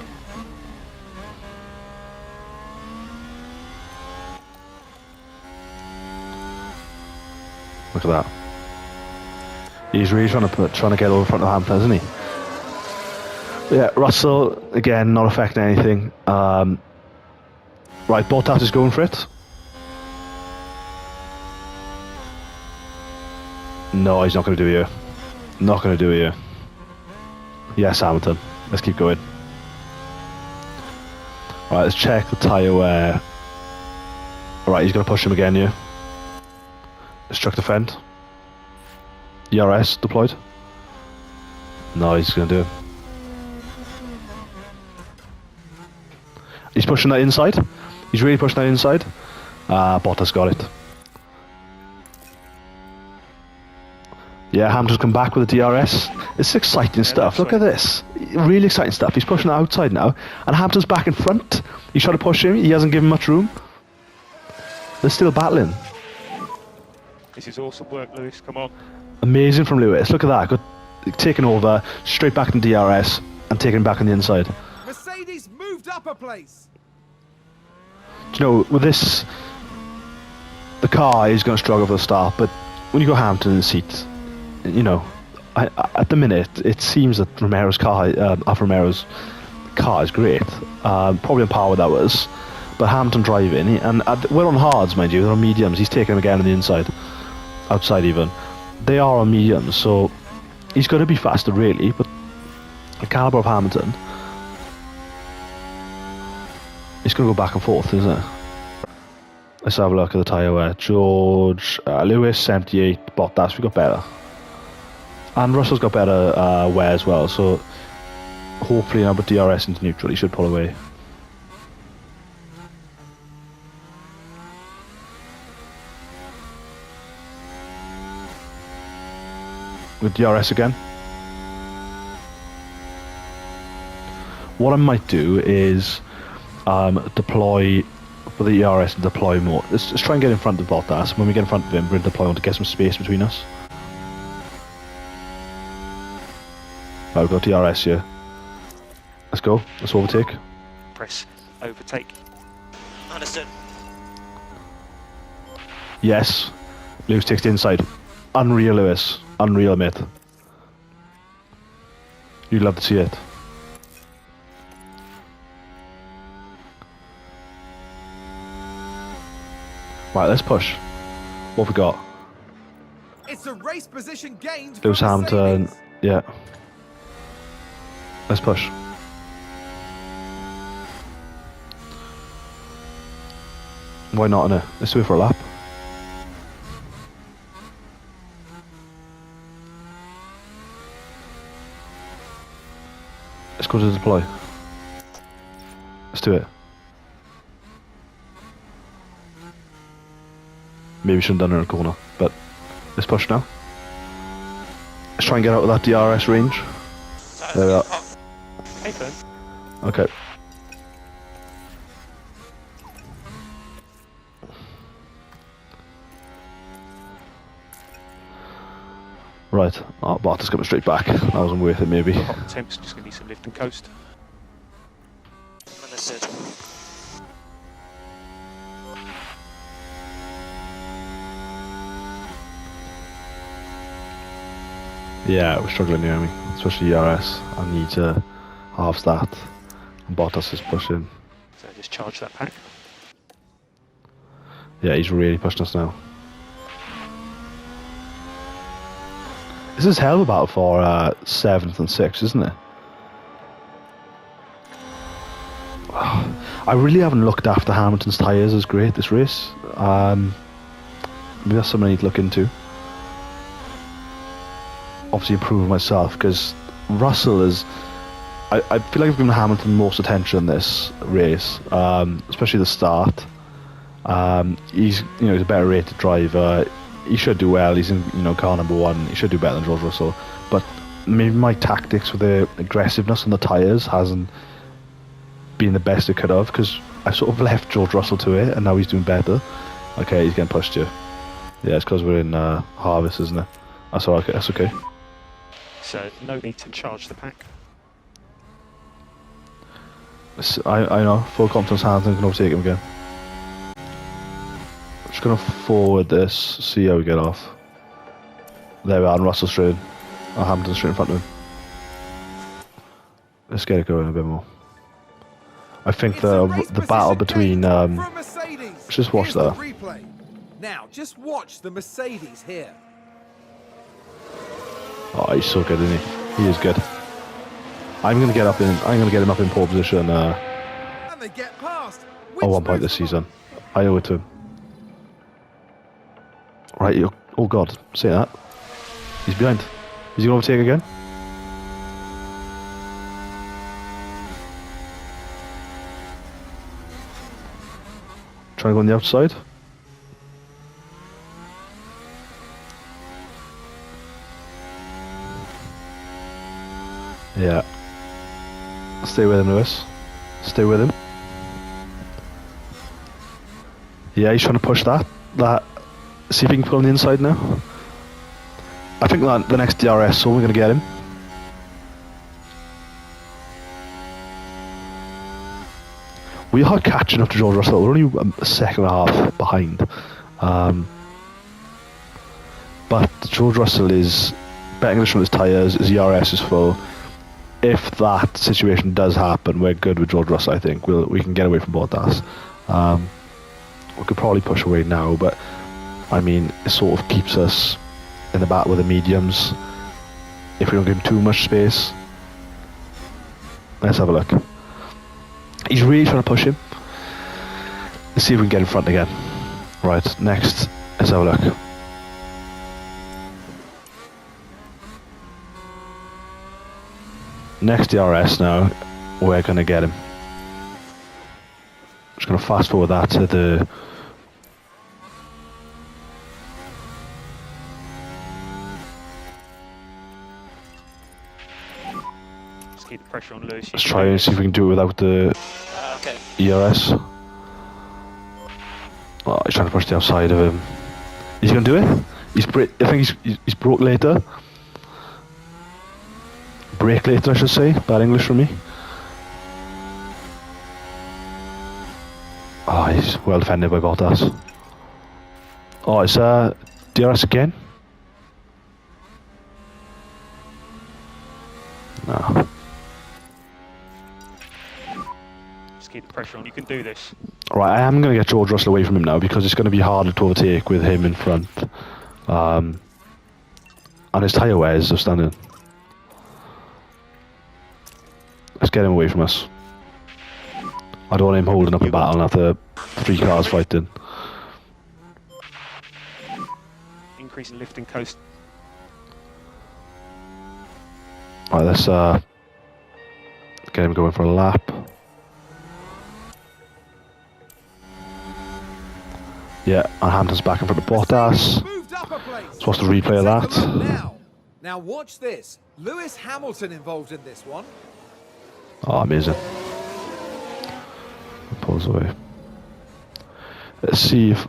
Look at that. He's really trying to get over front of Hamilton, isn't he? But yeah, Russell again not affecting anything. Right, Bottas is going for it. No, he's not going to do it here. Not going to do it here. Yes, Hamilton. Let's keep going. Right, let's check the tyre wear. Alright, he's going to push him again here. Let's chuck defend. ERS deployed. No, he's going to do it. He's pushing that inside. He's really pushing that inside. Bottas got it. Yeah, Hamilton's come back with the DRS. It's exciting stuff. Look at this. Really exciting stuff. He's pushing the outside now. And Hamilton's back in front. He's trying to push him. He hasn't given much room. They're still battling. This is awesome work, Lewis. Come on. Amazing from Lewis. Look at that. Got taken over, straight back in DRS, and taken him back on the inside. Mercedes moved up a place. Do you know, with this, the car is going to struggle for the start, but when you got Hamilton in the seat, you know, at the minute, it seems that Romero's car, Alfa Romero's car is great. Probably on par with ours. But Hamilton driving, and we're on hards, mind you, they're on mediums. He's taking them again on the inside. Outside even. They are on mediums, so he's going to be faster, really, but the calibre of Hamilton, it's going to go back and forth, isn't it? Let's have a look at the tyre wear. George, Lewis, 78, Bottas, we got better. And Russell's got better wear as well, so hopefully now with DRS into neutral, he should pull away. With DRS again. What I might do is deploy for the ERS and deploy more. Let's try and get in front of Bottas. When we get in front of him, we're going to deploy on to get some space between us. Right, we've got DRS here. Let's go. Let's overtake. Press overtake. Understood. Yes. Lewis takes the inside. Unreal, Lewis. Unreal, mate. You'd love to see it. Right, let's push. What have we got? It's a race position gained. Lewis Hamilton. Yeah. Let's push. Why not, innit? Let's do it for a lap. Let's go to deploy. Let's do it. Maybe we shouldn't have done it in a corner, but let's push now. Let's try and get out of that DRS range. There we are. Hey, Ben. Okay. Right. Oh, Bottas coming straight back. That wasn't worth it, maybe. Hot temps, just going to need some lift and coast. Understood. Yeah, we're struggling here, I mean, especially ERS. I need to halve that. And Bottas is pushing. So just charge that pack. Yeah, he's really pushing us now. This is hell of a battle for 7th and 6th, isn't it? I really haven't looked after Hamilton's tyres as great this race. Maybe that's something I need to look into. Obviously improving myself, because Russell is... I feel like I've given Hamilton most attention in this race, especially the start. He's a better rated driver. He should do well. He's in car number 1. He should do better than George Russell. But maybe my tactics with the aggressiveness on the tyres hasn't been the best it could have, because I sort of left George Russell to it, and now he's doing better. Okay, he's getting pushed here. Yeah, it's because we're in harvest, isn't it? That's all okay. That's okay. So no need to charge the pack. I know. Full confidence Hamilton can overtake him again. Just gonna forward this, see how we get off. There we are, and Russell straight in. Oh, Hamilton straight in front of him. Let's get it going a bit more. I think the battle between just watch that. Now just watch the Mercedes here. Oh, he's so good, isn't he? He is good. I'm gonna get him up in pole position. And they get past. At one point this season, I owe it to him. Right, oh god, say that. He's behind. Is he gonna overtake again? Trying to go on the outside. Yeah. Stay with him, Lewis. Stay with him. Yeah, he's trying to push that. See if he can put on the inside now. I think that the next DRS, so we're going to get him. We are catching up to George Russell. We're only a second and a half behind. But George Russell is better condition with his tyres, his ERS is full. If that situation does happen, we're good with George Russell, I think. We can get away from Bottas. We could probably push away now, but I mean, it sort of keeps us in the battle with the mediums if we don't give him too much space. Let's have a look. He's really trying to push him. Let's see if we can get in front again. Right, next, let's have a look. Next DRS now, we're going to get him. Just going to fast forward that to the... Just keep the pressure on Lewis. Let's try and see if we can do it without the ERS. Oh, he's trying to push the outside of him. Is he going to do it? I think he's broke later. Brake later, I should say. Bad English from me. Oh, he's well defended by Bottas. Oh, it's DRS again? No. Just keep the pressure on. You can do this. Right, I am going to get George Russell away from him now because it's going to be harder to overtake with him in front. And his tyre wears are stunning. Let's get him away from us. I don't want him holding up a battle after 3 cars fighting. Increase in lift and coast. Right, let's get him going for a lap. Yeah, and Hamilton's back in front of Bottas. Moved up a place. So what's the replay of Take a look that? now watch this. Lewis Hamilton involved in this one. Oh, amazing. Pulls away. Let's see if...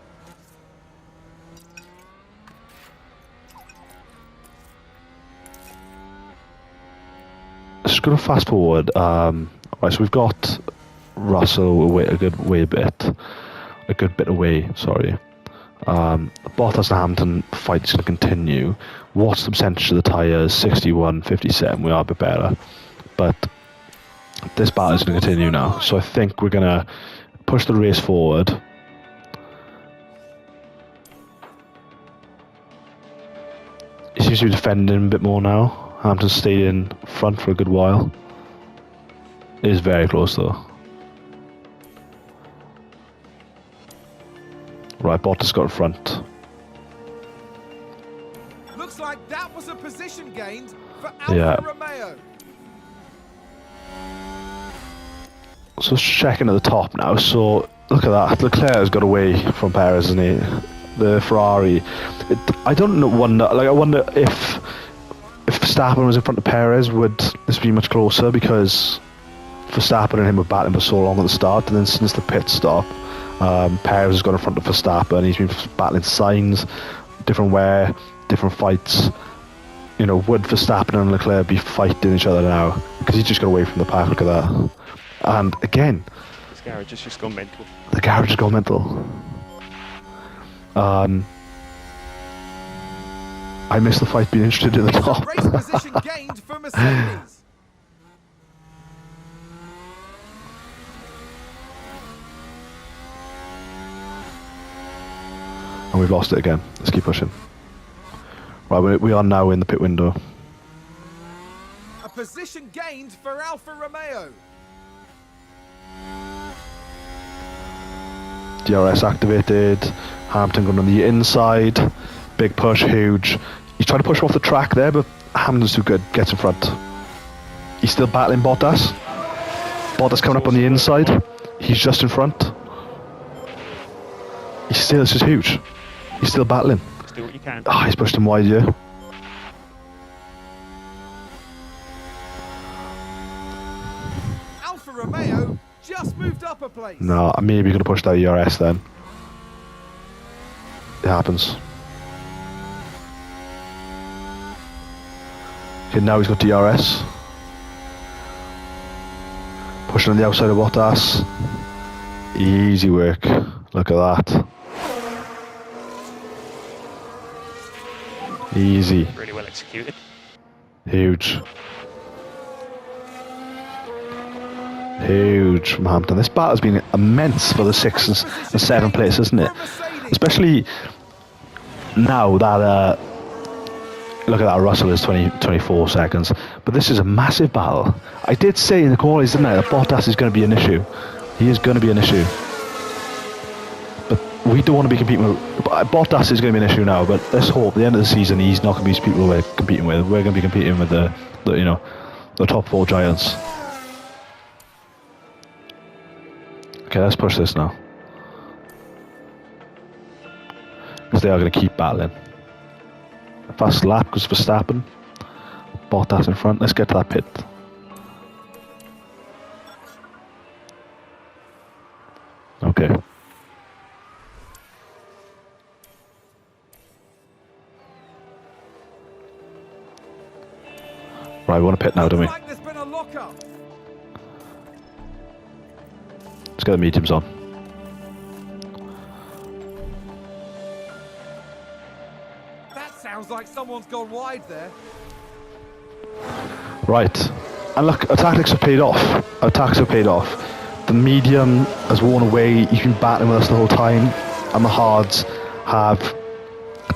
Just going to fast forward. Right, so we've got Russell away a good bit away. Sorry. Bottas and Hamilton fight is going to continue. What's the percentage of the tyres? 61, 57. We are a bit better, but this battle is going to continue now. So I think we're going to push the race forward. He seems to be defending a bit more now. Hamilton stayed in front for a good while. It is very close though. Right, Bottas got in front. Looks like that was a position gained for Alfa Romeo. So it's checking at the top now. So look at that. Leclerc has got away from Perez, isn't he? The Ferrari. I wonder if Verstappen was in front of Perez, would this be much closer? Because Verstappen and him were battling for so long at the start, and then since the pit stop, Perez has got in front of Verstappen. He's been battling signs, different wear, different fights. You know, would Verstappen and Leclerc be fighting each other now? Because he just got away from the pack. Look at that. And again, This garage has just gone mental. the garage has gone mental. I missed the fight being interested in the top. Race position gained for Mercedes. And we've lost it again. Let's keep pushing. Right, we are now in the pit window. A position gained for Alfa Romeo. DRS activated. Hamilton going on the inside. Big push, huge. He's trying to push off the track there, but Hamilton's too good. Gets in front. He's still battling Bottas. Bottas coming up on the inside. He's just in front. This is huge. He's still battling. Just do what you can. Oh, he's pushed him wide, yeah. Alfa Romeo just moved up a place. No, I'm maybe going to push that ERS then. It happens. Okay, now he's got DRS. Pushing on the outside of Bottas. Easy work. Look at that. Easy. Really well executed. Huge. Huge from Hamilton. This battle has been immense for the 6th and 7th place, isn't it? Especially now that look at that, Russell is 24 seconds, but this is a massive battle. I did say in the qualies, didn't I, that Bottas is going to be an issue. He is going to be an issue, but we don't want to be competing with Bottas. Is going to be an issue now, but let's hope at the end of the season he's not going to be these people we're competing with. We're going to be competing with the top 4 giants. Okay, let's push this now, because they are going to keep battling. Fast lap goes for Verstappen. Bottas in front. Let's get to that pit. Okay. Right, we want to pit now, don't we? Like there's been a lockup. Let's get the mediums on. Sounds like someone's gone wide there. Right. And look, our tactics have paid off. Our tactics have paid off. The medium has worn away. He's been battling with us the whole time. And the hards have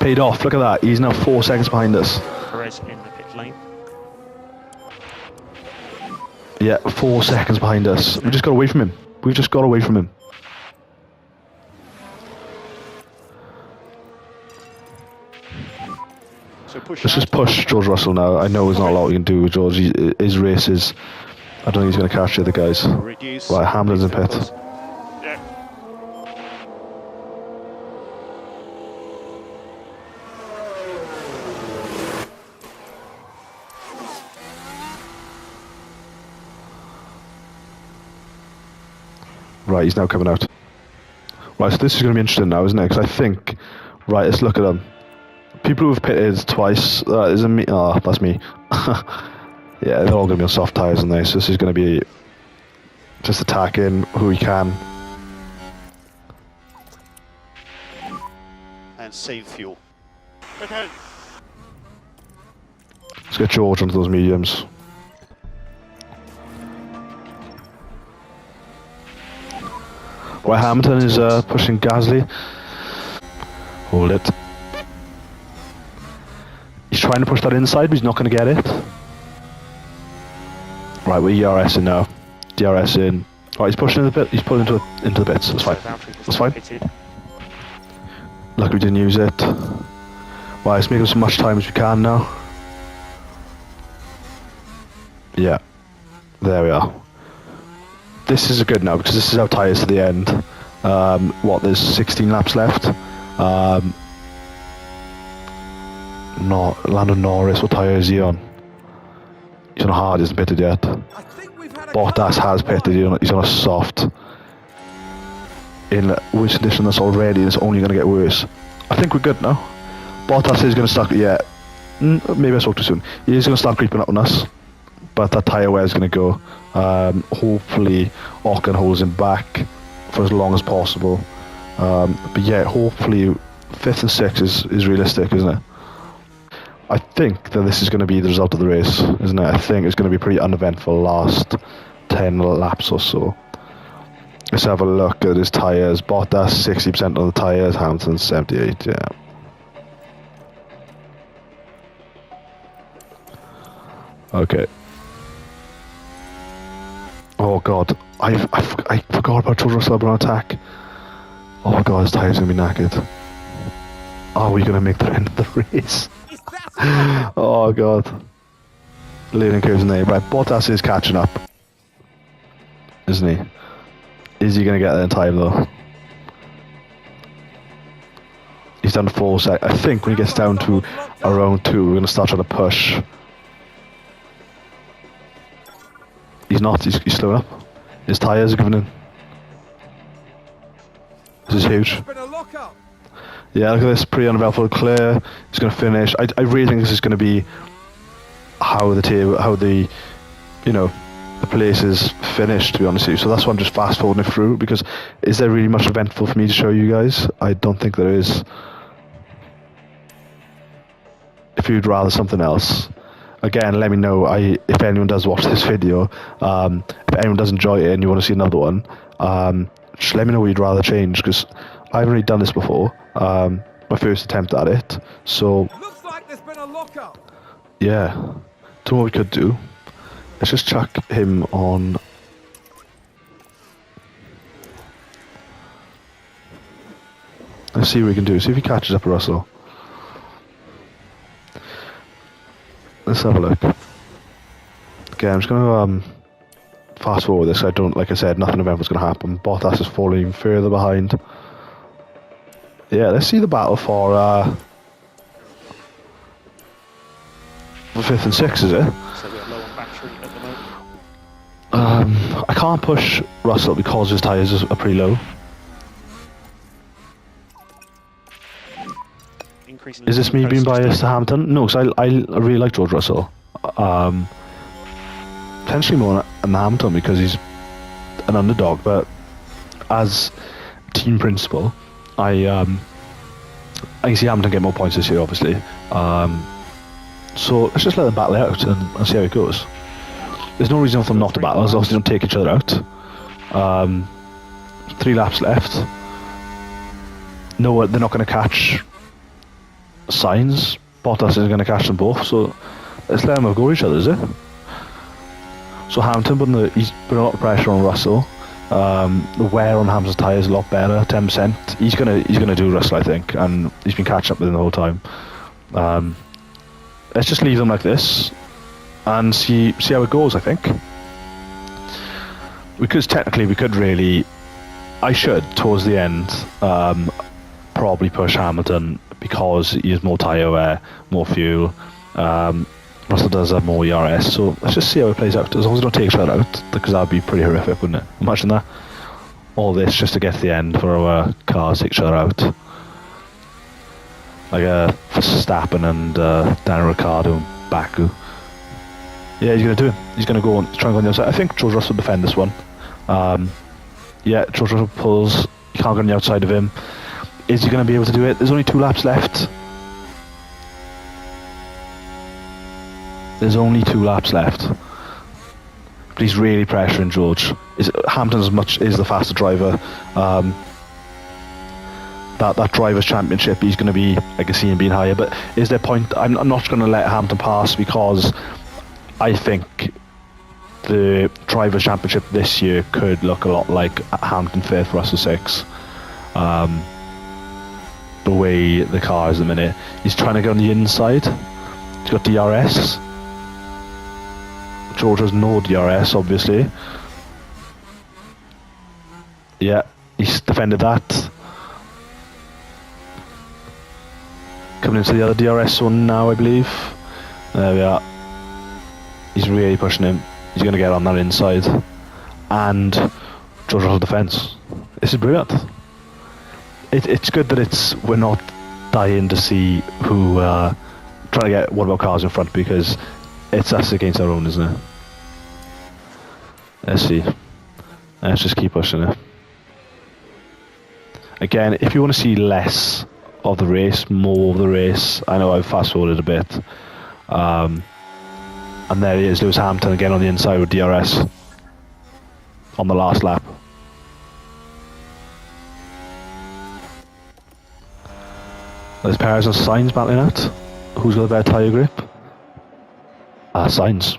paid off. Look at that. He's now 4 seconds behind us. Perez in the pit lane. Yeah, 4 seconds behind us. We just got away from him. We've just got away from him. So push Let's just hard. push George Russell now. I know there's not a lot we can do with George. His race is... I don't think he's going to catch the other guys. Reduce. Right, Hamlin's in pit. Yeah. Right, he's now coming out. Right, so this is going to be interesting now, isn't it? Because I think... Right, let's look at them. People who have pitted twice... isn't me? Oh, that's me. Yeah, they're all going to be on soft tyres, aren't they? So this is going to be... just attacking who we can. And save fuel. Okay. Let's get George onto those mediums. Right, Hamilton is pushing Gasly. Hold it. He's trying to push that inside, but he's not going to get it. Right, we're ERSing now. DRS in. Right, he's pushing in the bit. He's pulling into the bits. That's fine. That's fine. Lucky we didn't use it. Right, let's make as much time as we can now. Yeah. There we are. This is good now because this is our tyres to the end. What, there's 16 laps left. Lando Norris, what tyre is he on? He's on a hard, he hasn't pitted yet. I think we've had a Bottas has pitted, he's on a soft. In worse condition that's already, it's only going to get worse. I think we're good now. Bottas is going to start, yeah. Maybe I spoke too soon. He is going to start creeping up on us. But that tyre wear is going to go. Hopefully Ocon holds him back for as long as possible. But yeah, hopefully 5th and 6th is realistic, isn't it? I think that this is going to be the result of the race, isn't it? I think it's going to be pretty uneventful last 10 laps or so. Let's have a look at his tyres. Bottas 60% on the tyres, Hamilton 78, yeah. Okay. Oh god, I forgot about George Russell on attack. Oh my god, his tyres are going to be knackered. Are we going to make the end of the race? Oh god. Leading curves in there. Right, Bottas is catching up. Isn't he? Is he going to get there in time though? He's down to 4 seconds. I think when he gets down to around 2, we're going to start trying to push. He's not, he's slowing up. His tyres are giving in. This is huge. Yeah, look at this, pretty uneventful. Clear, he's going to finish. I really think this is going to be how the you know, the place is finished, to be honest with you. So that's why I'm just fast forwarding it through, because is there really much eventful for me to show you guys? I don't think there is. If you'd rather something else, again, let me know. If anyone does watch this video, if anyone does enjoy it and you want to see another one, just let me know what you'd rather change, because I haven't really done this before. My first attempt at it, so looks like there's been a lockup. Yeah, don't know what we could do. Let's just chuck him on. Let's see what we can do. See if he catches up with Russell. Let's have a look. Okay, I'm just going to fast forward this. I don't, like I said, nothing eventful going to happen. Bottas is falling even further behind. Yeah, let's see the battle for 5th and 6th, is it? So we're low on battery at the moment. I can't push Russell because his tyres are pretty low. Is this me being biased to Hamilton? No, because I really like George Russell. Potentially more than Hamilton because he's an underdog, but as team principal, I can see Hamilton get more points this year, obviously. So let's just let them battle it out and see how it goes. There's no reason for them not to battle, as long as they don't take each other out. 3 laps left. No, they're not going to catch Sainz. Bottas isn't going to catch them both, so let's let them have a go at each other, is it? So Hamilton, he's putting a lot of pressure on Russell. The wear on Hamilton's tyres is a lot better, 10%. He's gonna do Russell, I think, and he's been catching up with him the whole time. Let's just leave them like this and see how it goes. I think because technically we could really, I should towards the end probably push Hamilton because he has more tyre wear, more fuel. Russell does have more ERS, so let's just see how it plays out. As long as they don't take each other out, because that would be pretty horrific, wouldn't it? Imagine that. all this just to get to the end for our cars to take each other out. Like Verstappen and Daniel Ricciardo and Baku. Yeah, he's going to do it. He's going to go and try and go on the outside. I think George Russell will defend this one. Yeah, George Russell pulls. You can't go on the outside of him. Is he going to be able to do it? There's only 2 laps left. There's only 2 laps left. But he's really pressuring George. Hamilton as much is the faster driver. That drivers' championship, he's going to be, I can see him being higher. But is there point? I'm not going to let Hamilton pass because I think the drivers' championship this year could look a lot like Hamilton 5th, Russell 6th. The way the car is at the minute. He's trying to get on the inside. He's got DRS. George has no DRS, obviously. Yeah, he's defended that. Coming into the other DRS zone now, I believe. There we are. He's really pushing him. He's going to get on that inside. And George Russell defence. This is brilliant. It's good that we're not dying to see who trying to get one of our cars in front, because it's us against our own, isn't it? Let's see. Let's just keep pushing it. Again, if you want to see less of the race, more of the race, I know I've fast forwarded a bit. And there he is, Lewis Hamilton again on the inside with DRS on the last lap. There's Perez and Sainz battling out. Who's got the better tyre grip? Sainz.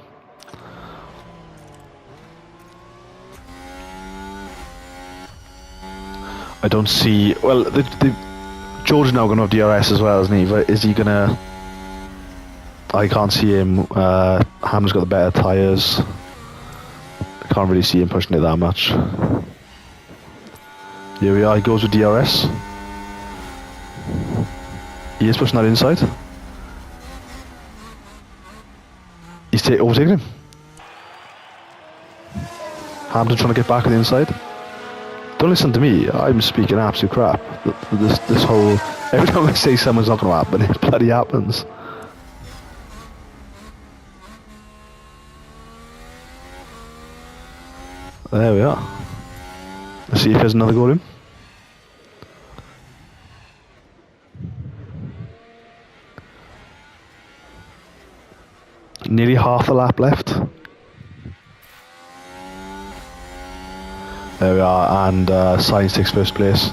I don't see. Well, George is now going to have DRS as well, isn't he? But is he going to? I can't see him. Ham's got the better tyres. I can't really see him pushing it that much. Here we are. He goes with DRS. He is pushing that inside. He's overtaking him. Hamilton trying to get back on the inside. Don't listen to me. I'm speaking absolute crap. This whole, every time I say something's not going to happen, it bloody happens. There we are. Let's see if there's another goal in. Nearly half a lap left. There we are, and Sainz takes first place.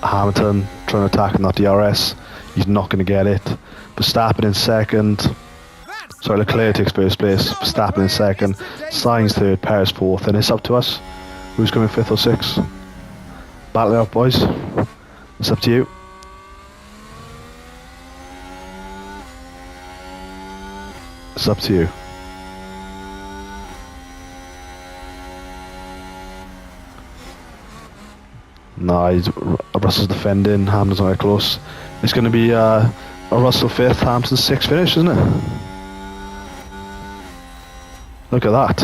Hamilton trying to attack on that DRS. He's not going to get it. Verstappen in second. Sorry, Leclerc takes first place. Verstappen in second. Sainz third, Perez fourth, and it's up to us. Who's coming 5th or 6th? Battle it out, boys. It's up to you. It's up to you. No, Russell's defending. Hamilton's not very close. It's going to be a Russell 5th, Hamilton 6th finish, isn't it? Look at that.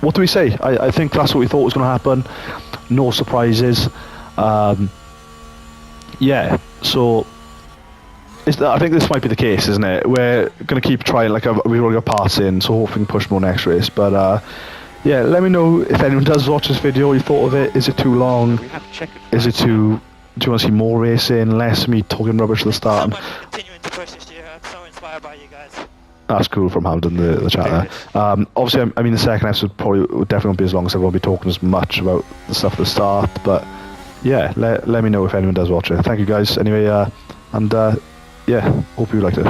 What do we say? I think that's what we thought was going to happen. No surprises. Yeah, so I think this might be the case, isn't it? We're going to keep trying, like we've already got parts in, so hopefully we can push more next race. But yeah, let me know if anyone does watch this video, you thought of it. Is it too long? Is it too... Do you want to see more racing, less me talking rubbish at the start? Continuing to push this year. I'm so inspired by you guys. That's cool from Hamilton, the chat there. Obviously, I mean, the second episode probably definitely won't be as long, as I won't be talking as much about the stuff at the start. But yeah, let me know if anyone does watch it. Thank you guys anyway, and yeah, hope you liked it.